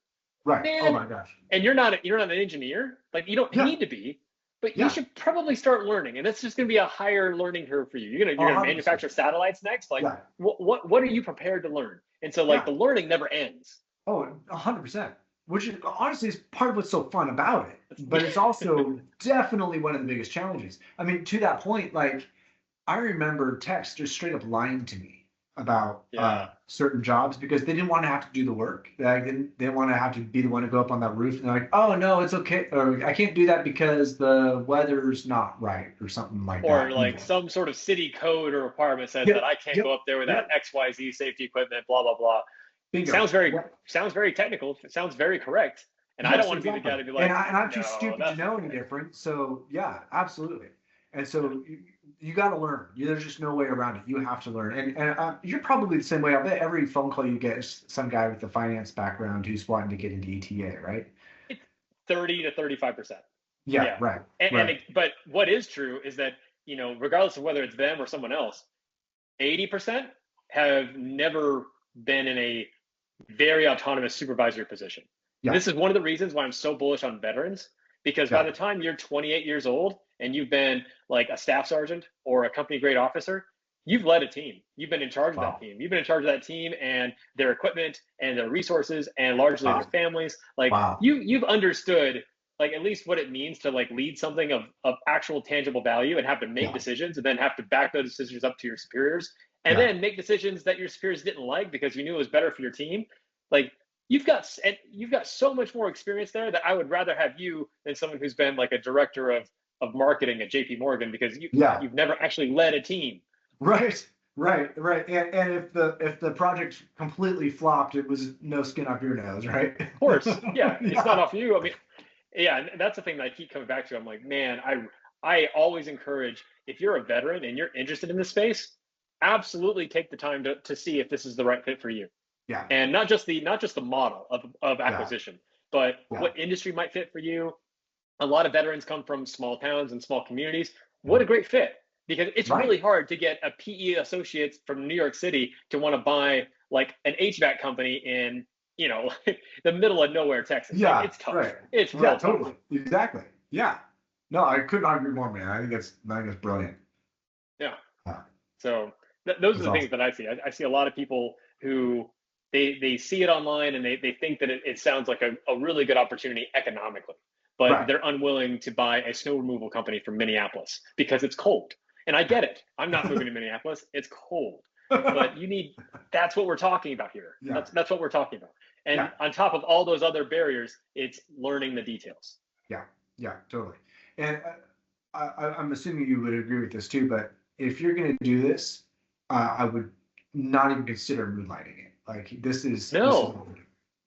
Right. Man, Oh my gosh. and you're not an engineer. Like you don't Yeah. need to be, but you Yeah. should probably start learning. And that's just going to be a higher learning curve for you. You're gonna 100%. manufacture satellites next. Like Yeah. what are you prepared to learn? And so like Yeah. the learning never ends. Oh, 100%. Which is honestly is part of what's so fun about it. But it's also definitely one of the biggest challenges. I mean, to that point, like I remember techs just straight up lying to me about certain jobs because they didn't want to have to do the work. They didn't want to have to be the one to go up on that roof and they're like, oh no, it's okay, or I can't do that because the weather's not right or something like that. Or like some sort of city code or requirement says that I can't go up there without XYZ safety equipment, blah blah blah. Bingo. Sounds very technical. It sounds very correct. And I don't want to be the guy to be like, and I'm too stupid to know any different. So yeah, absolutely. And so you got to learn. There's just no way around it. You have to learn. And you're probably the same way. I bet every phone call you get is some guy with a finance background who's wanting to get into ETA, right? It's 30 to 35%. Yeah, right. But what is true is that, regardless of whether it's them or someone else, 80% have never been in a very autonomous supervisory position. Yeah. This is one of the reasons why I'm so bullish on veterans, because by the time you're 28 years old and you've been like a staff sergeant or a company grade officer, you've led a team. You've been in charge of that team. You've been in charge of that team and their equipment and their resources and largely their families. Like you've understood like at least what it means to like lead something of actual tangible value and have to make decisions and then have to back those decisions up to your superiors and then make decisions that your superiors didn't like because you knew it was better for your team. Like you've got so much more experience there that I would rather have you than someone who's been like a director of marketing at JP Morgan because you've never actually led a team. Right. And if the project completely flopped, it was no skin off your nose, right? Of course. Yeah. It's not off you. I mean, yeah, and that's the thing that I keep coming back to. I'm like, man, I always encourage, if you're a veteran and you're interested in this space, absolutely take the time to see if this is the right fit for you. Yeah. And not just the model of acquisition, but what industry might fit for you. A lot of veterans come from small towns and small communities. What a great fit, because it's really hard to get a PE associate from New York City to want to buy like an HVAC company in, the middle of nowhere, Texas. Yeah, like, it's tough. Right. It's real tough. Totally. Exactly. Yeah. No, I could not agree more, man. I think that's brilliant. Yeah. So those are the things that I see. I see a lot of people who they see it online and they think that it sounds like a really good opportunity economically, but they're unwilling to buy a snow removal company from Minneapolis because it's cold. And I get it. I'm not moving to Minneapolis. It's cold. But that's what we're talking about here. Yeah. That's what we're talking about. And on top of all those other barriers, it's learning the details. Yeah, totally. And I'm assuming you would agree with this too, but if you're going to do this, I would not even consider moonlighting it. Like this is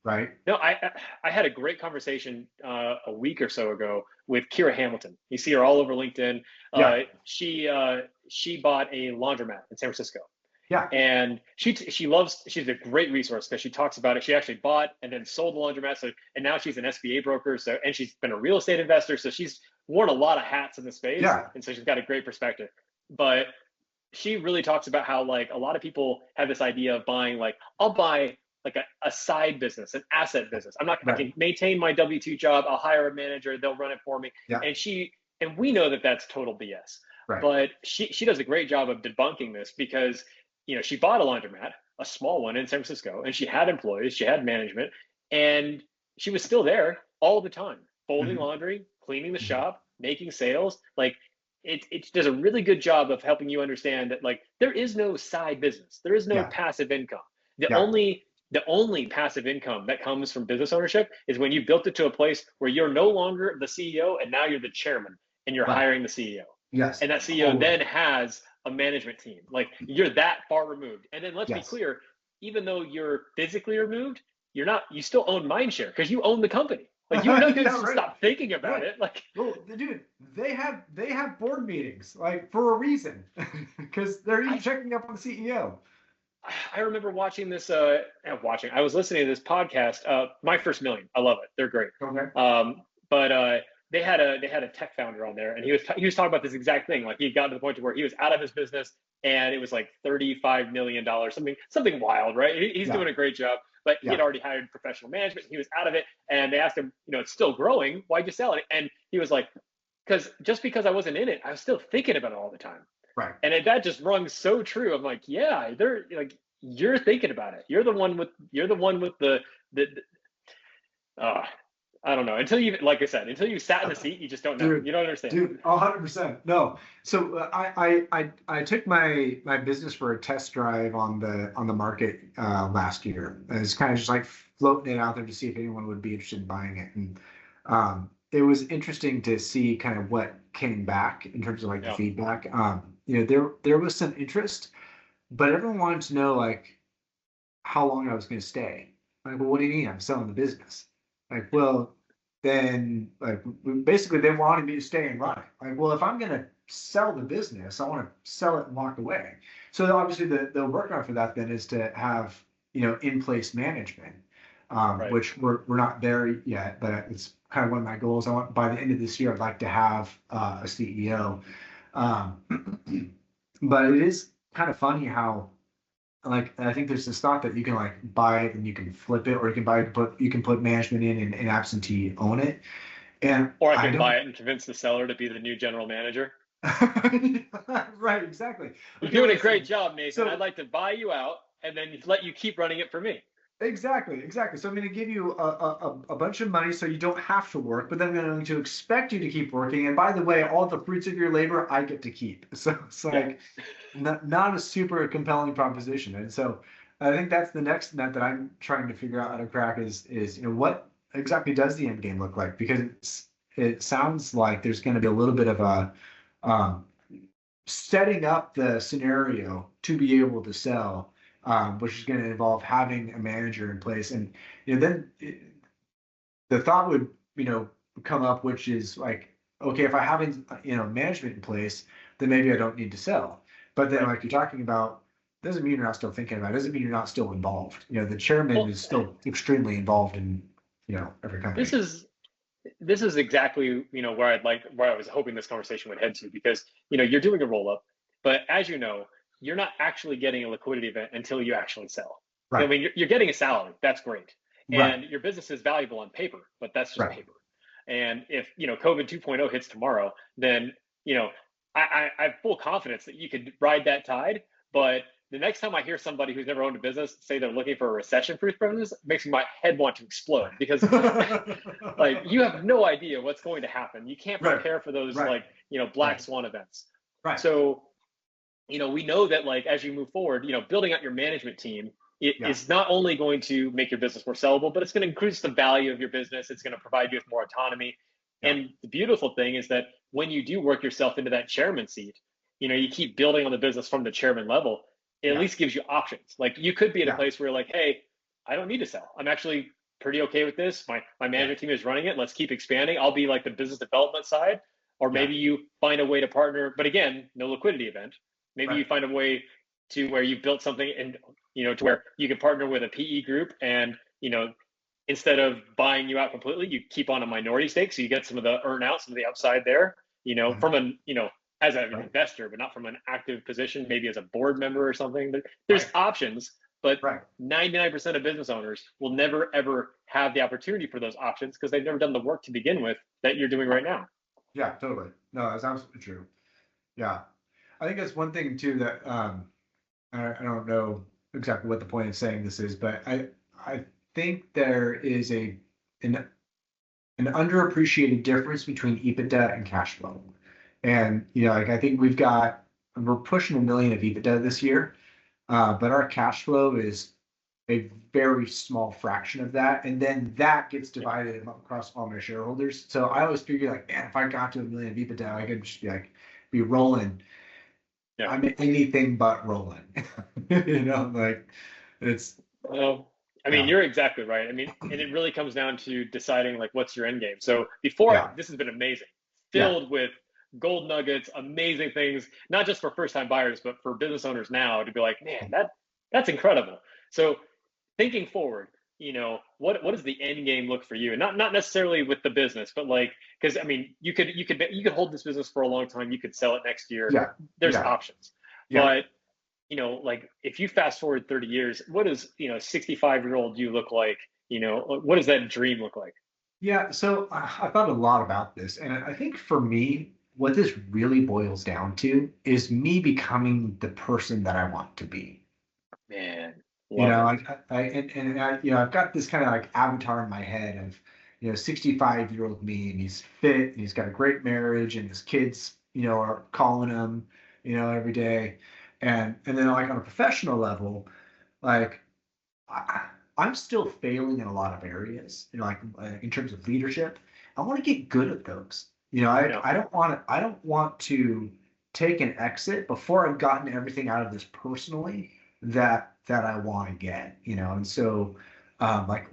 right? No, I had a great conversation a week or so ago with Kira Hamilton. You see her all over LinkedIn. She bought a laundromat in San Francisco. Yeah. And she's a great resource because she talks about it. She actually bought and then sold the laundromat. And now she's an SBA broker. And she's been a real estate investor. So she's worn a lot of hats in the space. Yeah. And so she's got a great perspective. But she really talks about how like a lot of people have this idea of buying, like, I'll buy like a side business, an asset business. I can maintain my W-2 job. I'll hire a manager. They'll run it for me. Yeah. And we know that that's total BS. Right. But she does a great job of debunking this because, she bought a laundromat, a small one in San Francisco, and she had employees, she had management, and she was still there all the time, folding laundry, cleaning the shop, making sales. Like it does a really good job of helping you understand that like there is no side business. There is no passive income. The only passive income that comes from business ownership is when you built it to a place where you're no longer the CEO and now you're the chairman and you're hiring the CEO. Yes. And that CEO then has a management team. Like you're that far removed. And then let's be clear, even though you're physically removed, you still own mindshare because you own the company. Like you're not going to stop thinking about it. Like, well, dude, they have board meetings like for a reason because they're checking up on the CEO. I remember watching this. I was listening to this podcast. My First Million. I love it. They're great. Okay. But they had a tech founder on there, and he was talking about this exact thing. Like he got to the point to where he was out of his business, and it was like $35 million, something wild, right? He's Yeah. doing a great job, but he had Yeah. already hired professional management. He was out of it, and they asked him, it's still growing. Why'd you sell it? And he was like, because I wasn't in it, I was still thinking about it all the time. Right. And that just rung so true. I'm like, yeah, they're like, you're thinking about it. You're the one with the uh, I don't know. Like I said, until you sat in the seat, you just don't know. Dude, You don't understand. dude, 100%. No. So I took my business for a test drive on the market last year. And it's kind of just like floating it out there to see if anyone would be interested in buying it. And it was interesting to see kind of what came back in terms of like the Yeah. feedback. There was some interest, but everyone wanted to know like how long I was going to stay. Like, well, what do you mean? I'm selling the business. Like, well, then like basically they wanted me to stay and run it. Like, well, if I'm going to sell the business, I want to sell it and walk away. So obviously the workaround for that then is to have in place management, Right. which we're not there yet, but it's kind of one of my goals. I want by the end of this year I'd like to have a CEO. But it is kind of funny how like I think there's this thought that you can like buy it and you can flip it, or you can put management in and absentee own it. And Or I I can buy don't it and convince the seller to be the new general manager. right, exactly. You're Okay, doing a wait, great job, Nathan. so I'd like to buy you out and then let you keep running it for me. exactly. So I'm going to give you a bunch of money so you don't have to work, but then I'm going to expect you to keep working. And by the way, all the fruits of your labor I get to keep. So it's Yeah. like not a super compelling proposition. And so I think that's the next nut that I'm trying to figure out how to crack is what exactly does the end game look like? Because it sounds like there's going to be a little bit of a um, setting up the scenario to be able to sell, which is going to involve having a manager in place. And then the thought would come up, which is like, okay, if I haven't management in place, then maybe I don't need to sell. But then, Right. like you're talking about, doesn't mean you're not still thinking about it. Doesn't mean you're not still involved. The chairman Well, is still extremely involved in every this company. is this is exactly where I was hoping this conversation would head to, because you're doing a roll up, but as you know, you're not actually getting a liquidity event until you actually sell. I Right, mean, you're getting a salary, that's great, right, and your business is valuable on paper, but that's just right. paper. And if COVID 2.0 hits tomorrow, then you know I have full confidence that you could ride that tide. But the next time I hear somebody who's never owned a business say they're looking for a recession-proof business, it makes my head want to explode, because like you have no idea what's going to happen. You can't Right, prepare for those right, like black right, swan events. right. So we know that like as you move forward, building out your management team, it Yeah, is not only going to make your business more sellable, but it's going to increase the value of your business. It's going to provide you with more autonomy. yeah, And the beautiful thing is that when you do work yourself into that chairman seat, you keep building on the business from the chairman level. It at yeah, least gives you options. Like you could be at a yeah, place where you're like, hey, I don't need to sell. I'm actually pretty okay with this. My yeah, management team is running it. Let's keep expanding. I'll be like the business development side, or yeah. maybe you find a way to partner. But again, no liquidity event. Maybe Right. you find a way to where you built something, and to where you can partner with a PE group, and instead of buying you out completely, you keep on a minority stake, so you get some of the earn out, some of the upside there. Mhm. From an as an Right. investor, but not from an active position, maybe as a board member or something. There's Right. options, but Right. 99% of business owners will never ever have the opportunity for those options because they've never done the work to begin with that you're doing right now. Yeah, totally. No, that's absolutely true. Yeah. I think that's one thing too that I don't know exactly what the point of saying this is, but I think there is an an underappreciated difference between EBITDA and cash flow. And like I think we're pushing 1 million of EBITDA this year, but our cash flow is a very small fraction of that, and then that gets Yeah, divided across all my shareholders. So I always figure like, man, if I got to 1 million of EBITDA, I could just be rolling. yeah. I'm anything but rolling. Like it's Well, I mean, yeah, you're exactly right. I mean, and it really comes down to deciding like what's your end game. So before, yeah, this has been amazing, yeah, filled with gold nuggets, amazing things, not just for first-time buyers, but for business owners now to be like, man, that's incredible. So thinking forward, what does the end game look for you? And not necessarily with the business, but like, because I mean, you could hold this business for a long time. You could sell it next year. Yeah. There's Yeah. options, Yeah. but like if you fast forward 30 years, what does 65-year-old you look like? What does that dream look like? Yeah, so I thought a lot about this, and I think for me, what this really boils down to is me becoming the person that I want to be. Man, You love know, it. and I, I've got this kind of like avatar in my head of, 65-year-old me, and he's fit, and he's got a great marriage, and his kids, are calling him, every day, and then like on a professional level, like I, I'm still failing in a lot of areas, like in terms of leadership. I want to get good at those. Yeah. I don't want to take an exit before I've gotten everything out of this personally that I want to get, and so like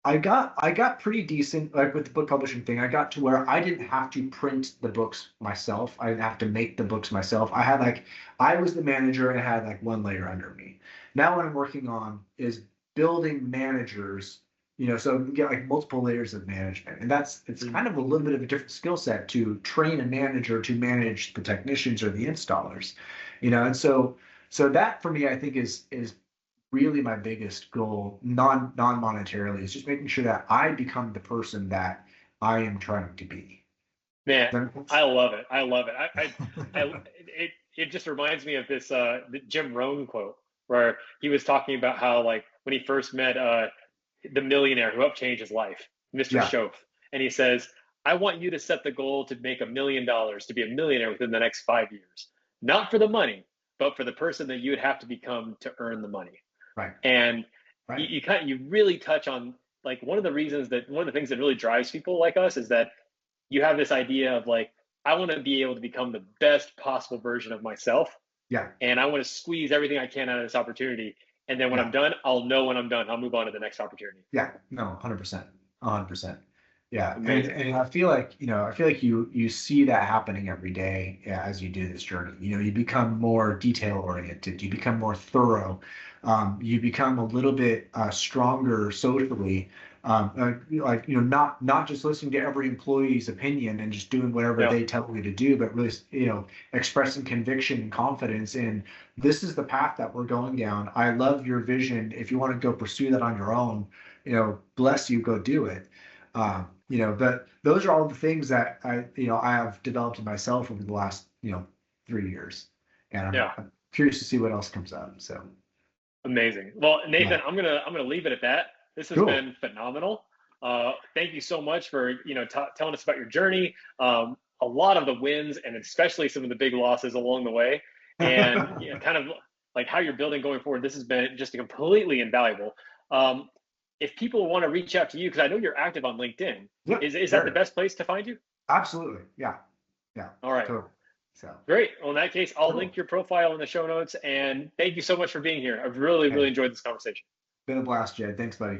I got pretty decent like with the book publishing thing. I got to where I didn't have to print the books myself. I didn't have to make the books myself. I was the manager and I had like one layer under me. Now what I'm working on is building managers, so we get like multiple layers of management. And it's Mhm. kind of a little bit of a different skill set to train a manager to manage the technicians or the installers, and so that for me I think is really my biggest goal, non-monetarily, is just making sure that I become the person that I am trying to be. Man, Does that make sense? I love it. I love it. It just reminds me of this the Jim Rohn quote where he was talking about how like when he first met the millionaire who helped change his life, Mr. Yeah, Shoaff, and he says, "I want you to set the goal to make $1 million, to be a millionaire within the next 5 years, not for the money, but for the person that you would have to become to earn the money." right, And right. you really touch on like one of the things that really drives people like us is that you have this idea of like, I want to be able to become the best possible version of myself. Yeah, And I want to squeeze everything I can out of this opportunity. And then when yeah, I'm done, I'll know when I'm done. I'll move on to the next opportunity. yeah. No, 100%, 100%. Yeah, and Amazing. and I feel like you see that happening every day, yeah, as you do this journey. You become more detail oriented. You become more thorough. You become a little bit stronger socially. Not just listening to every employee's opinion and just doing whatever Yeah. they tell you to do, but really, expressing conviction and confidence in this is the path that we're going down. I love your vision. If you want to go pursue that on your own, bless you, go do it. But those are all the things that I have developed in myself over the last, 3 years, and Yeah. I'm curious to see what else comes up. So Amazing. Well, yeah, Nathan, I'm gonna leave it at that. This has cool. been phenomenal. Thank you so much for telling us about your journey, a lot of the wins, and especially some of the big losses along the way, and kind of like how you're building going forward. This has been just completely invaluable. Um, if people want to reach out to you, because I know you're active on LinkedIn, Yep, is that the very, best place to find you? absolutely, yeah, yeah, All right. totally. So Great. Well, in that case, I'll link cool. your profile in the show notes. And thank you so much for being here. I've really, really Hey, enjoyed this conversation. been a blast, Jed. Thanks, buddy.